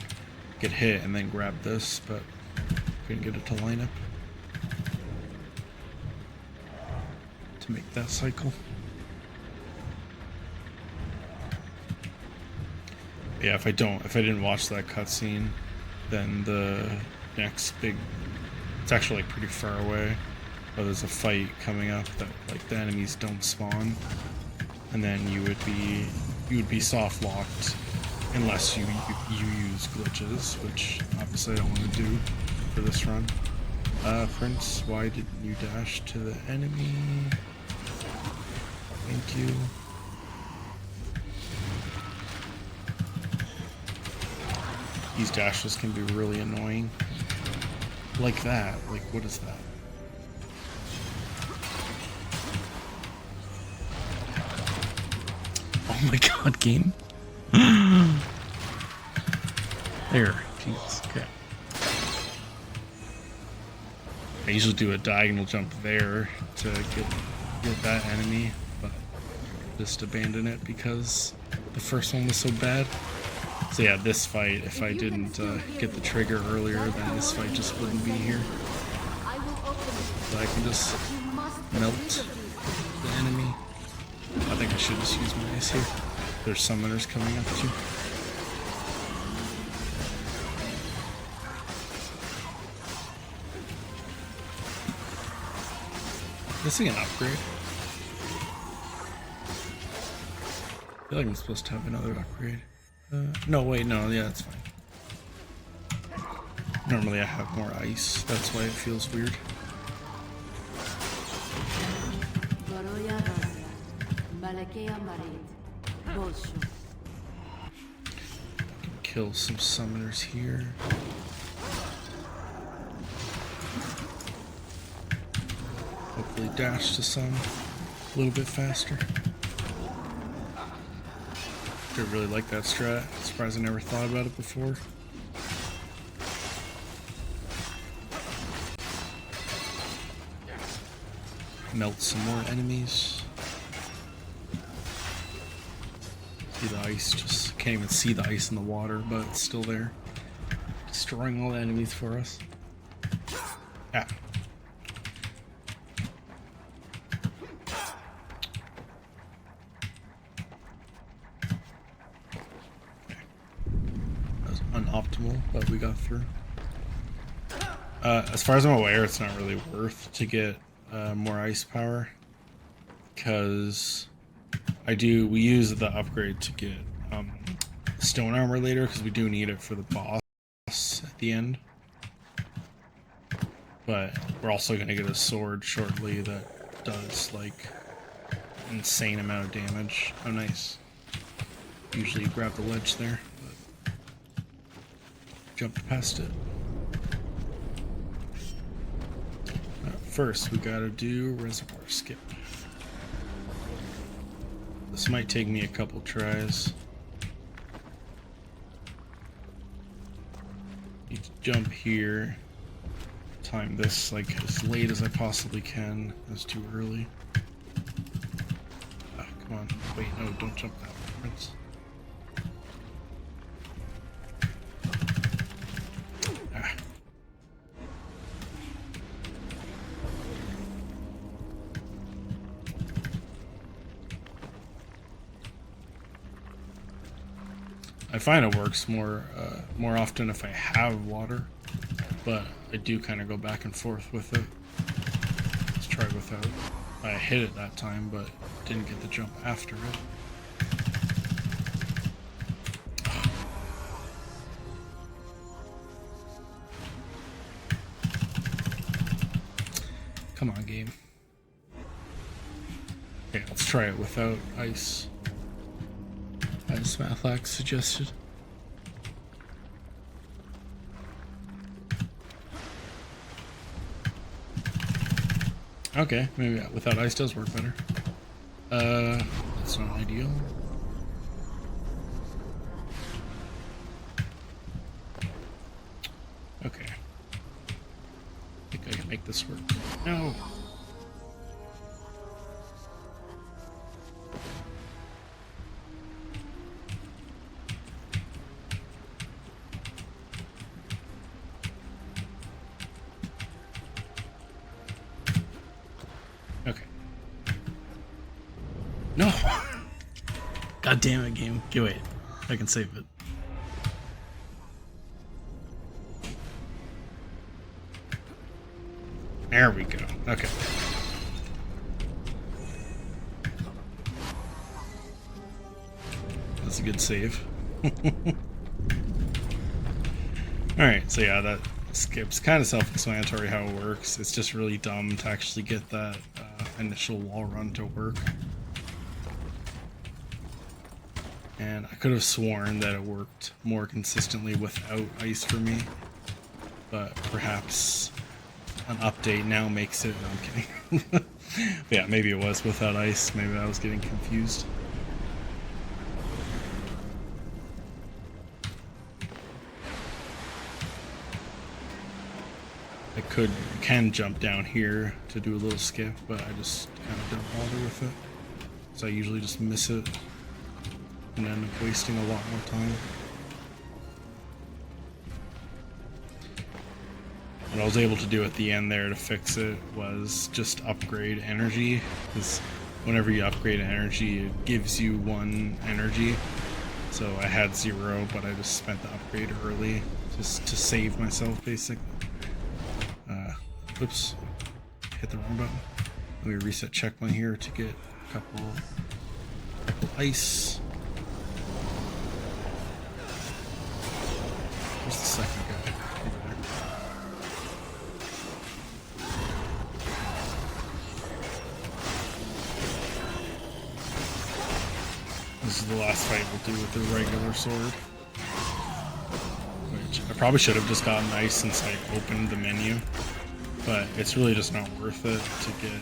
get hit and then grab this, but couldn't get it to line up to make that cycle. Yeah, if I didn't watch that cutscene, then the next big, it's actually like pretty far away, but there's a fight coming up that like the enemies don't spawn, and then you would be soft locked unless you use glitches, which obviously I don't want to do for this run. Prince, why didn't you dash to the enemy? Thank you. These dashes can be really annoying. Like that. Like, what is that? Oh my god, game. There. Jeez. Okay. I usually do a diagonal jump there to get that enemy, but just abandon it because the first one was so bad. So yeah, this fight, if I didn't get the trigger earlier, then this fight just wouldn't be here. So I can just melt the enemy. I think I should just use my ice here. There's summoners coming up too. This thing an upgrade? I feel like I'm supposed to have another upgrade. No, wait, no, yeah, that's fine. Normally I have more ice, that's why it feels weird. Can kill some summoners here. Hopefully dash to some a little bit faster. I really like that strat. Surprised I never thought about it before. Melt some more enemies. See the ice, just can't even see the ice in the water, but it's still there. Destroying all the enemies for us. Ah. Unoptimal, but we got through. As far as I'm aware, it's not really worth to get more ice power, because we use the upgrade to get stone armor later, because we do need it for the boss at the end. But we're also going to get a sword shortly that does like insane amount of damage. Oh nice. Usually you grab the ledge there. Jumped past it. First, we gotta do reservoir skip. This might take me a couple tries. Need to jump here. Time this like as late as I possibly can. That's too early. Ah, come on. Wait, no, don't jump that way, Prince. I find it works more often if I have water, but I do kind of go back and forth with it. Let's try without. I hit it that time, but didn't get the jump after it. Come on, game. Okay, let's try it without ice, as Mathlax suggested. Okay, maybe without ice does work better. That's not ideal. Okay. I think I can make this work. No! Okay. No! God damn it, game. Okay, wait. I can save it. There we go. Okay. That's a good save. Alright, so yeah, that skips. Kind of self-explanatory how it works. It's just really dumb to actually get that initial wall run to work. And I could have sworn that it worked more consistently without ice for me. But perhaps an update now makes it. No, I'm kidding. Yeah, maybe it was without ice. Maybe I was getting confused. I can jump down here to do a little skip, but I just kind of don't bother with it. So I usually just miss it and end up wasting a lot more time. What I was able to do at the end there to fix it was just upgrade energy, because whenever you upgrade energy, it gives you 1 energy. So I had 0, but I just spent the upgrade early just to save myself, basically. Oops, hit the wrong button. Let me reset checkpoint here to get a couple ice. Where's the second guy? Over there. This is the last fight we'll do with the regular sword. Which I probably should have just gotten ice since I opened the menu. But it's really just not worth it to get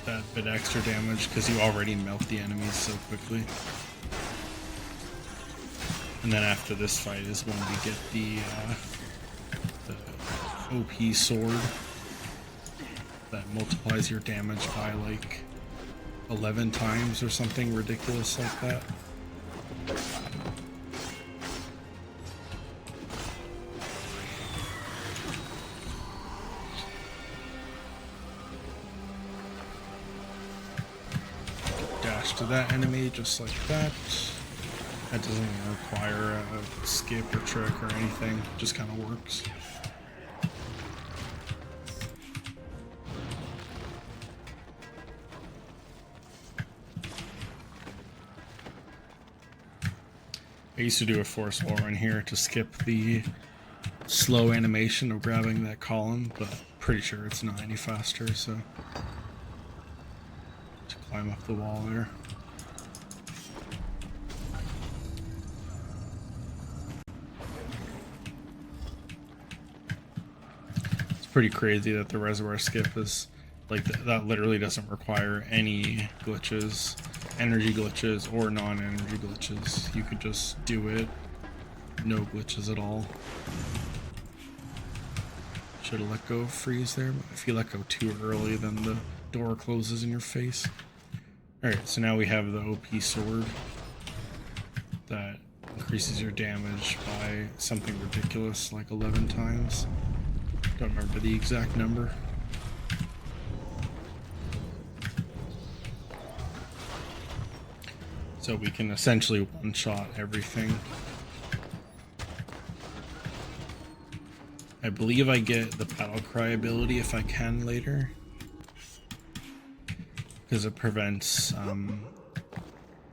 that bit extra damage because you already melt the enemies so quickly. And then after this fight is when we get the OP sword that multiplies your damage by like 11 times or something ridiculous like that. To that enemy just like that. That doesn't require a skip or trick or anything, it just kind of works. I used to do a force wall run here to skip the slow animation of grabbing that column, but pretty sure it's not any faster, so to climb up the wall there. Pretty crazy that the reservoir skip is like that literally doesn't require any glitches, energy glitches or non-energy glitches. You could just do it, no glitches at all. Should have let go of freeze there, but if you let go too early then the door closes in your face. Alright, so now we have the OP sword that increases your damage by something ridiculous like 11 times. Don't remember the exact number. So we can essentially one-shot everything I believe I get the battle cry ability if I can later, because it prevents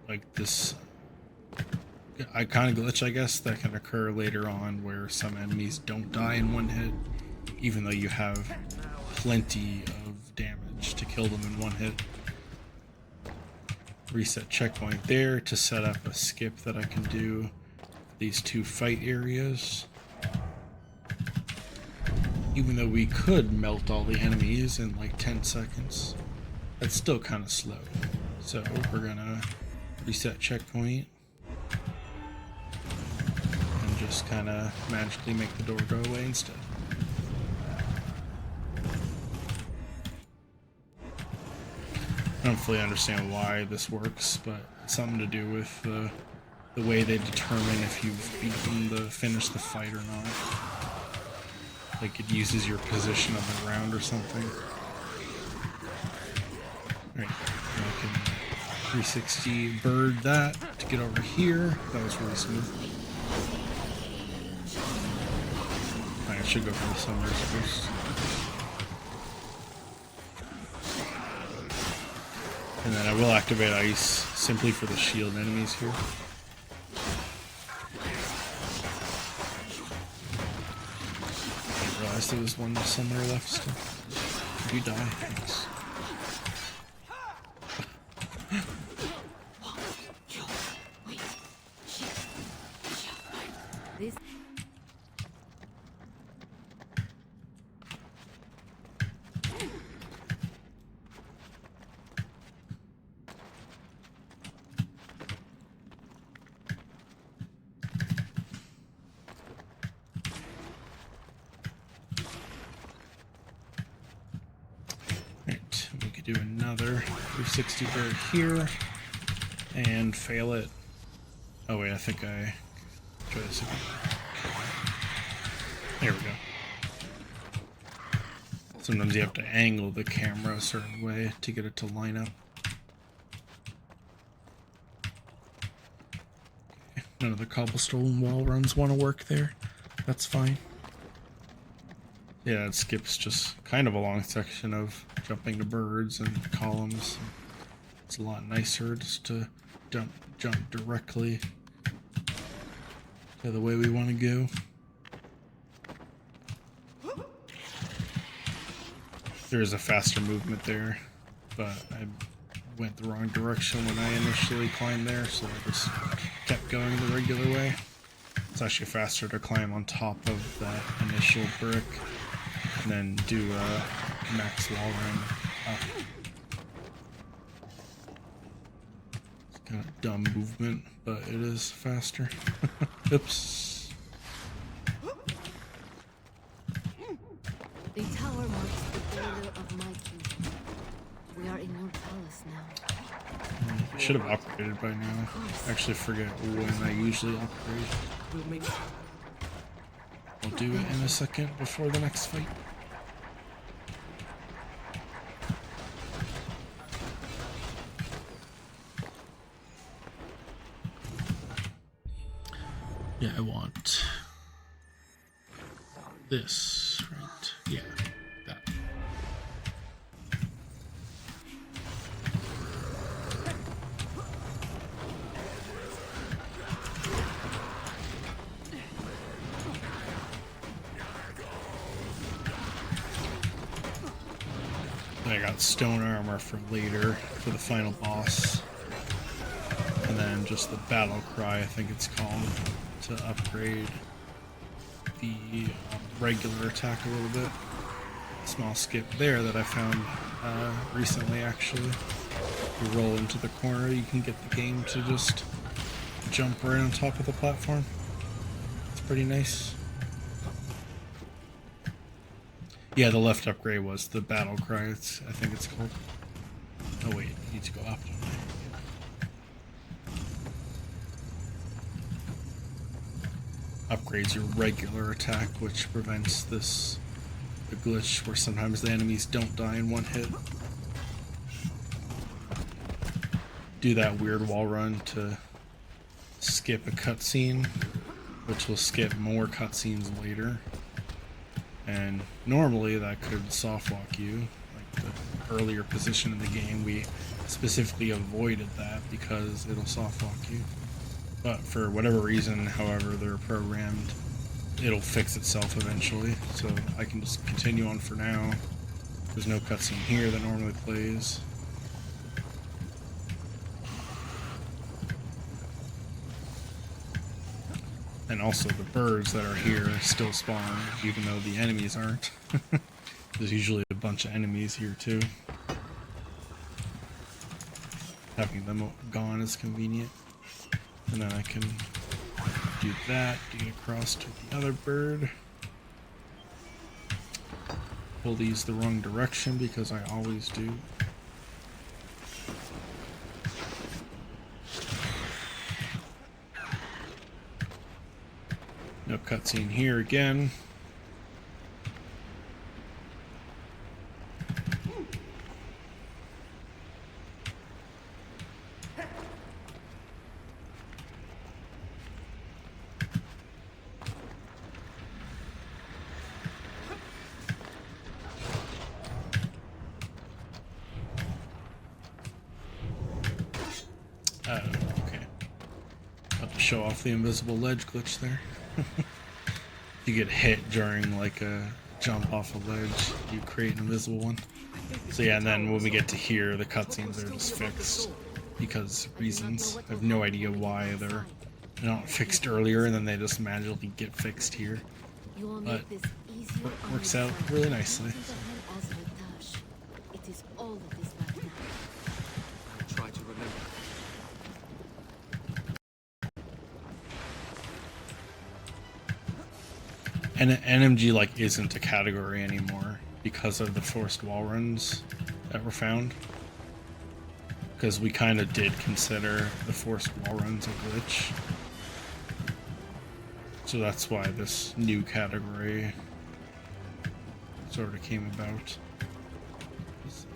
like this kind of glitch, I guess, that can occur later on where some enemies don't die in one hit, even though you have plenty of damage to kill them in one hit. Reset checkpoint there to set up a skip that I can do these two fight areas. Even though we could melt all the enemies in like 10 seconds, that's still kind of slow. So we're gonna reset checkpoint and just kind of magically make the door go away instead. I don't fully understand why this works, but it's something to do with the way they determine if you've finished the fight or not. Like it uses your position on the ground or something. Alright, I can 360 bird that to get over here. That was really smooth. I should go for the summers first. And then I will activate ice simply for the shield enemies here. I didn't realize there was one somewhere left still. Did you die? Thanks. Do another 360 bird here and fail it. Oh wait, I think I try this again. There we go. Sometimes you have to angle the camera a certain way to get it to line up. Okay. None of the cobblestone wall runs want to work there. That's fine. Yeah, it skips just kind of a long section of jumping to birds and columns. It's a lot nicer just to jump directly to the way we want to go. There is a faster movement there, but I went the wrong direction when I initially climbed there, so I just kept going the regular way. It's actually faster to climb on top of that initial brick and then do a max wall run up. It's kind of dumb movement, but it is faster. Oops. The tower marks the border of my kingdom. We are in your palace now. I should have upgraded by now. I actually forget when I usually upgrade. We'll make I'll do it in a second before the next fight. Yeah, I want this, right? Yeah, that. I got stone armor for later, for the final boss. And then just the battle cry, I think it's called, to upgrade the regular attack a little bit. Small skip there that I found recently, actually. You roll into the corner, you can get the game to just jump right on top of the platform. It's pretty nice. Yeah, the left upgrade was the battle cry, I think it's called. Oh wait, you need to go up. Upgrades your regular attack, which prevents the glitch where sometimes the enemies don't die in one hit. Do that weird wall run to skip a cutscene, which will skip more cutscenes later. And normally that could softlock you. Like the earlier position in the game, we specifically avoided that because it'll softlock you. But for whatever reason, however they're programmed, it'll fix itself eventually. So I can just continue on for now. There's no cutscene here that normally plays. And also the birds that are here still spawn, even though the enemies aren't. There's usually a bunch of enemies here too. Having them gone is convenient. And then I can do that to get across to the other bird. Pull these the wrong direction because I always do. No cutscene here again. Okay. About to show off the invisible ledge glitch there. You get hit during like a jump off a ledge, you create an invisible one. So yeah, and then when we get to here, the cutscenes are just fixed because reasons. I have no idea why they're not fixed earlier and then they just magically get fixed here. But it works out really nicely. It is all that is left now. I'll try to remember. And NMG like isn't a category anymore because of the forced wall runs that were found. Because we kind of did consider the forced wall runs a glitch. So that's why this new category sort of came about.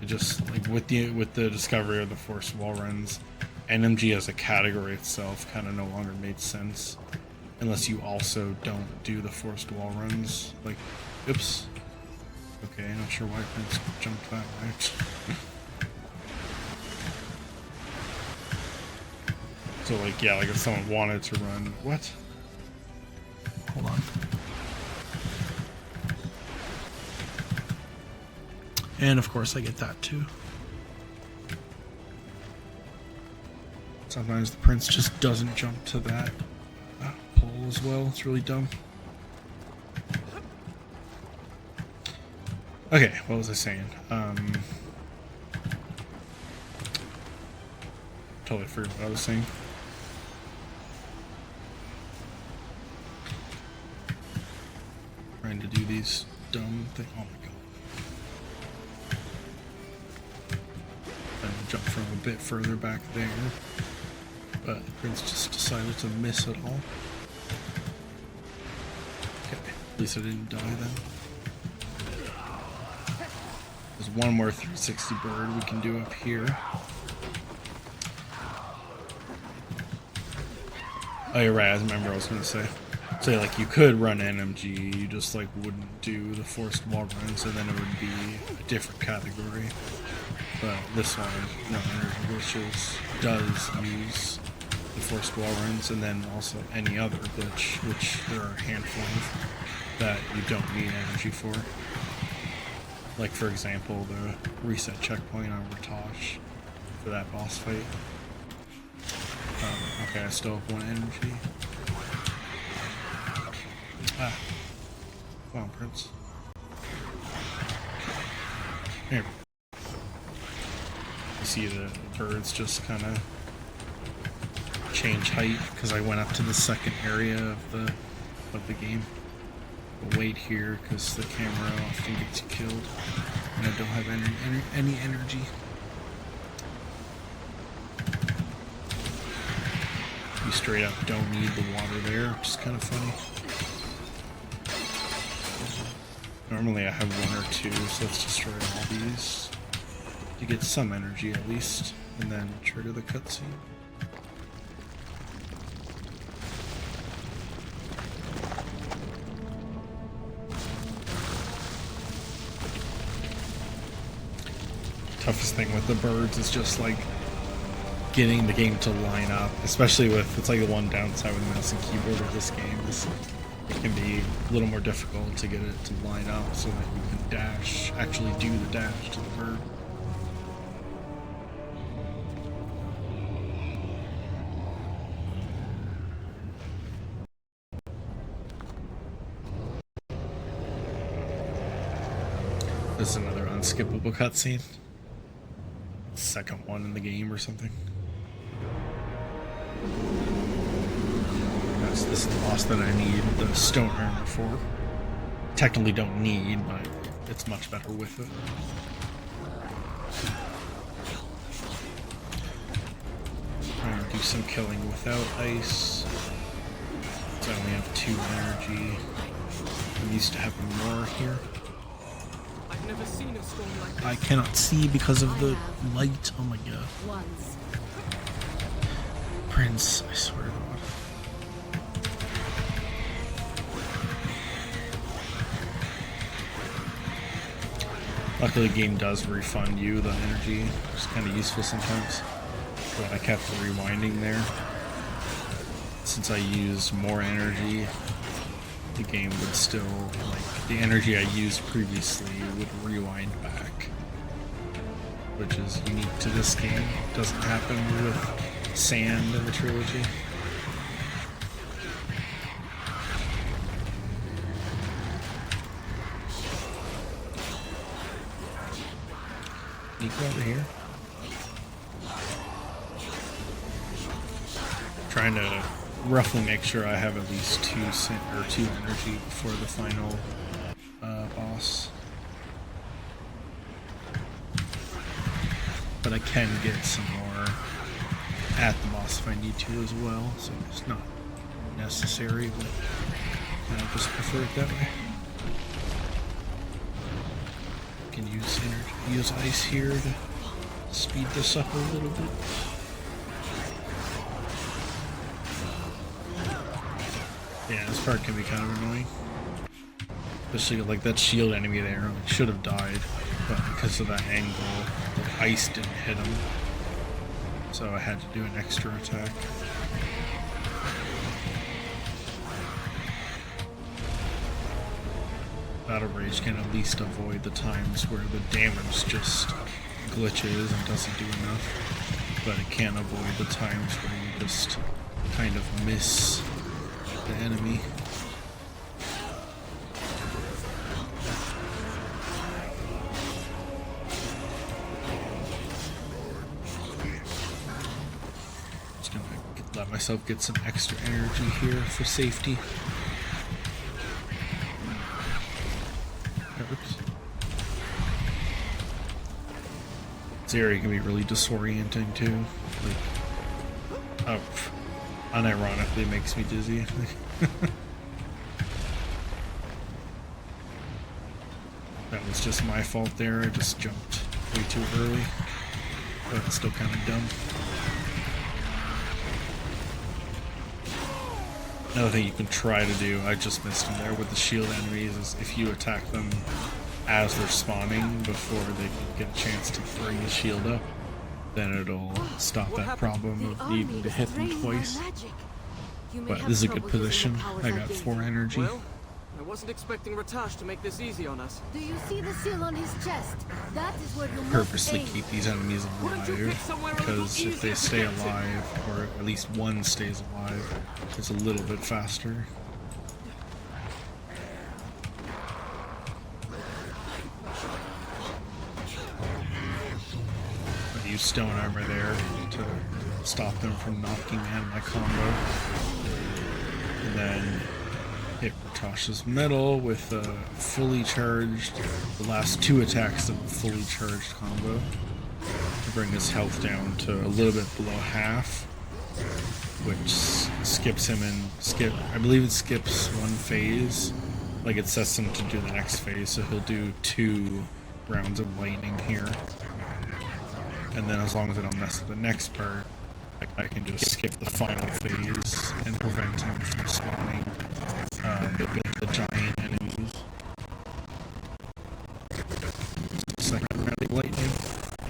It just like with the discovery of the forced wall runs, NMG as a category itself kind of no longer made sense. Unless you also don't do the forced wall runs. Like, oops. Okay, not sure why Prince jumped that way. So, like, yeah, like if someone wanted to run... What? Hold on. And, of course, I get that, too. Sometimes the Prince just doesn't jump to that pole as well. It's really dumb. Okay, what was I saying? Totally forgot what I was saying. Trying to do these dumb things. Oh my god. Trying to jump from a bit further back there. But the Prince just decided to miss it all. Okay, at least I didn't die then. There's one more 360 bird we can do up here. Oh, you're right, I remember what I was going to say. So, like, you could run NMG, you just, like, wouldn't do the forced wall runs, and then it would be a different category. But this one, no, Energy Glitches does use the forced wall runs, and then also any other glitch, which there are a handful of, that you don't need energy for. Like, for example, the reset checkpoint on Ratosh for that boss fight. Okay, I still have one energy. Ah. Come on, Prince. Here. You see the birds just kind of change height because I went up to the second area of the game. I'll wait here because the camera often gets killed and I don't have any energy. You straight up don't need the water there, which is kind of funny. Normally I have one or two, so let's destroy all these to get some energy at least, and then trigger the cutscene. toughest thing with the birds is just like getting the game to line up, especially with, it's like the one downside with mouse and keyboard of this game is it can be a little more difficult to get it to line up so that you can dash, actually do the dash to the bird. This is another unskippable cutscene. Second one in the game or something. Yes, this is the boss that I need the stone armor for. Technically don't need, but it's much better with it. Trying to do some killing without ice. So I only have 2 energy. I'm used to having more here. I've never seen a storm like this. I cannot see because of the light. Oh my god. Once. Prince, I swear to God. Luckily the game does refund you the energy, which is kind of useful sometimes. But I kept rewinding there. Since I used more energy, the game would still, like, the energy I used previously would rewind back. Which is unique to this game. It doesn't happen with Sand in the trilogy. Can you go over here? Trying to roughly make sure I have at least 2 energy before the final boss. But I can get some more at the boss if I need to as well, so it's not necessary, but I just prefer it that way. Can use ice here to speed this up a little bit. Yeah, this part can be kind of annoying. Especially like that shield enemy there, like, should have died, but because of that angle, the ice didn't hit him. So I had to do an extra attack. Battle Rage can at least avoid the times where the damage just glitches and doesn't do enough, but it can't avoid the times where you just kind of miss the enemy. Just gonna let myself get some extra energy here for safety. Oops. This area can be really disorienting too. Like, unironically, it makes me dizzy. That was just my fault there. I just jumped way too early, but it's still kind of dumb. Another thing you can try to do, I just missed them there with the shield enemies, is if you attack them as they're spawning before they get a chance to bring the shield up, then it'll stop that problem of needing to hit them twice. But this is a good position. I got 4 energy. Well, I wasn't expecting Ratash to make this easy on us. Do you see the seal on his chest? That is where you Purposely must aim. keep these enemies alive, because if they stay alive, or at least one stays alive, it's a little bit faster. I use stone armor there to stop them from knocking me out of my combo. And then hit Ratash's metal with a fully charged, the last 2 attacks of a fully charged combo to bring his health down to a little bit below half, which skips him I believe it skips 1 phase, like it sets him to do the next phase, so he'll do 2 rounds of lightning here. And then as long as I don't mess with the next part, I can just skip the final phase and prevent him from spawning the giant enemies. Second round of lightning,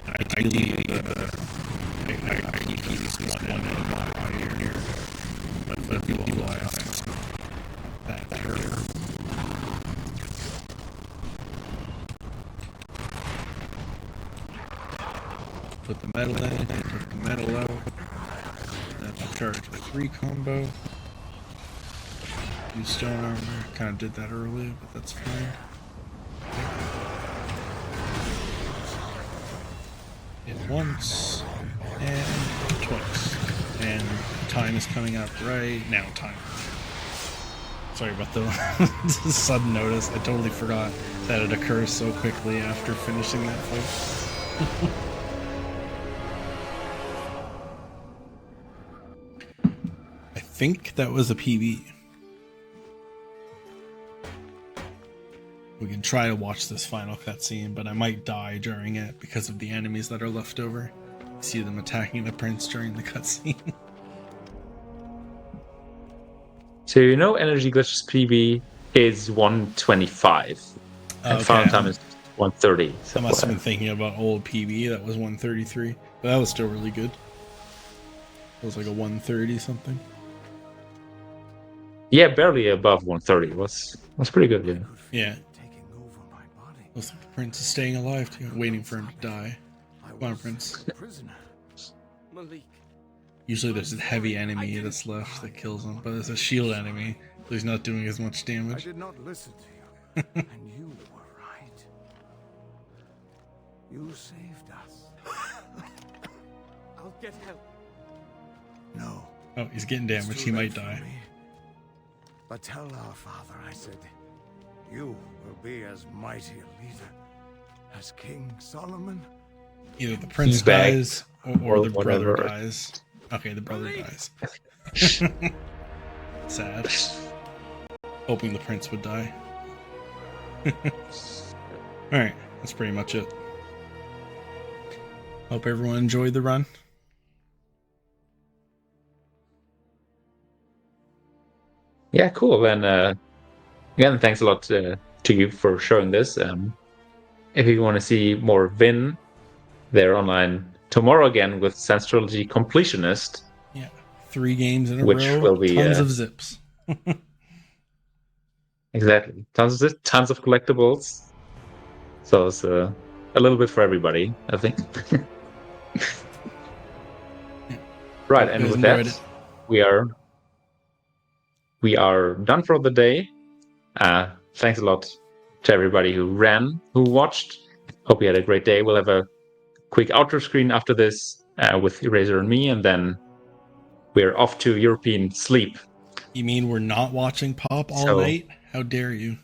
I ideally I keep these one here, but people that terror. Put the metal in, took the metal out. That's a charge 3 combo. Use stone armor. Kind of did that earlier, but that's fine. Hit once and twice, and time is coming up right now. Time. Sorry about the sudden notice. I totally forgot that it occurs so quickly after finishing that fight. I think that was a PB. We can try to watch this final cutscene, but I might die during it because of the enemies that are left over. See them attacking the prince during the cutscene. So you know Energy Glitch's PB is 125. And final time is 130. I must have been thinking about old PB. That was 133. But that was still really good. It was like a 130 something. Yeah, barely above 130. Was pretty good, yeah. Yeah. Looks like the prince is staying alive too, waiting for him to die. Come on, prince. Malik. Usually there's a heavy enemy that's left that kills him, but there's a shield enemy, so he's not doing as much damage. I did not listen to you, and you were right. You saved us. I'll get help. No. Oh, he's getting it's damage. too He late might for die. me. But tell our father I said, you will be as mighty a leader as King Solomon. Either the prince back, dies or the brother whatever. dies. Okay, the brother dies. Sad. Hoping the prince would die. Alright, that's pretty much it. Hope everyone enjoyed the run. Yeah, cool. And again, thanks a lot to you for showing this. If you want to see more Vin, they're online tomorrow again with Sans Trilogy Completionist. Yeah, 3 games in a Which row. will be, tons of zips. Exactly. Tons of collectibles. So it's a little bit for everybody, I think. Right, and with that, we are done for the day. Thanks a lot to everybody who watched. Hope you had a great day. We'll have a quick outro screen after this with Eraser and me, and then we're off to European sleep. You mean we're not watching Pop all night? How dare you?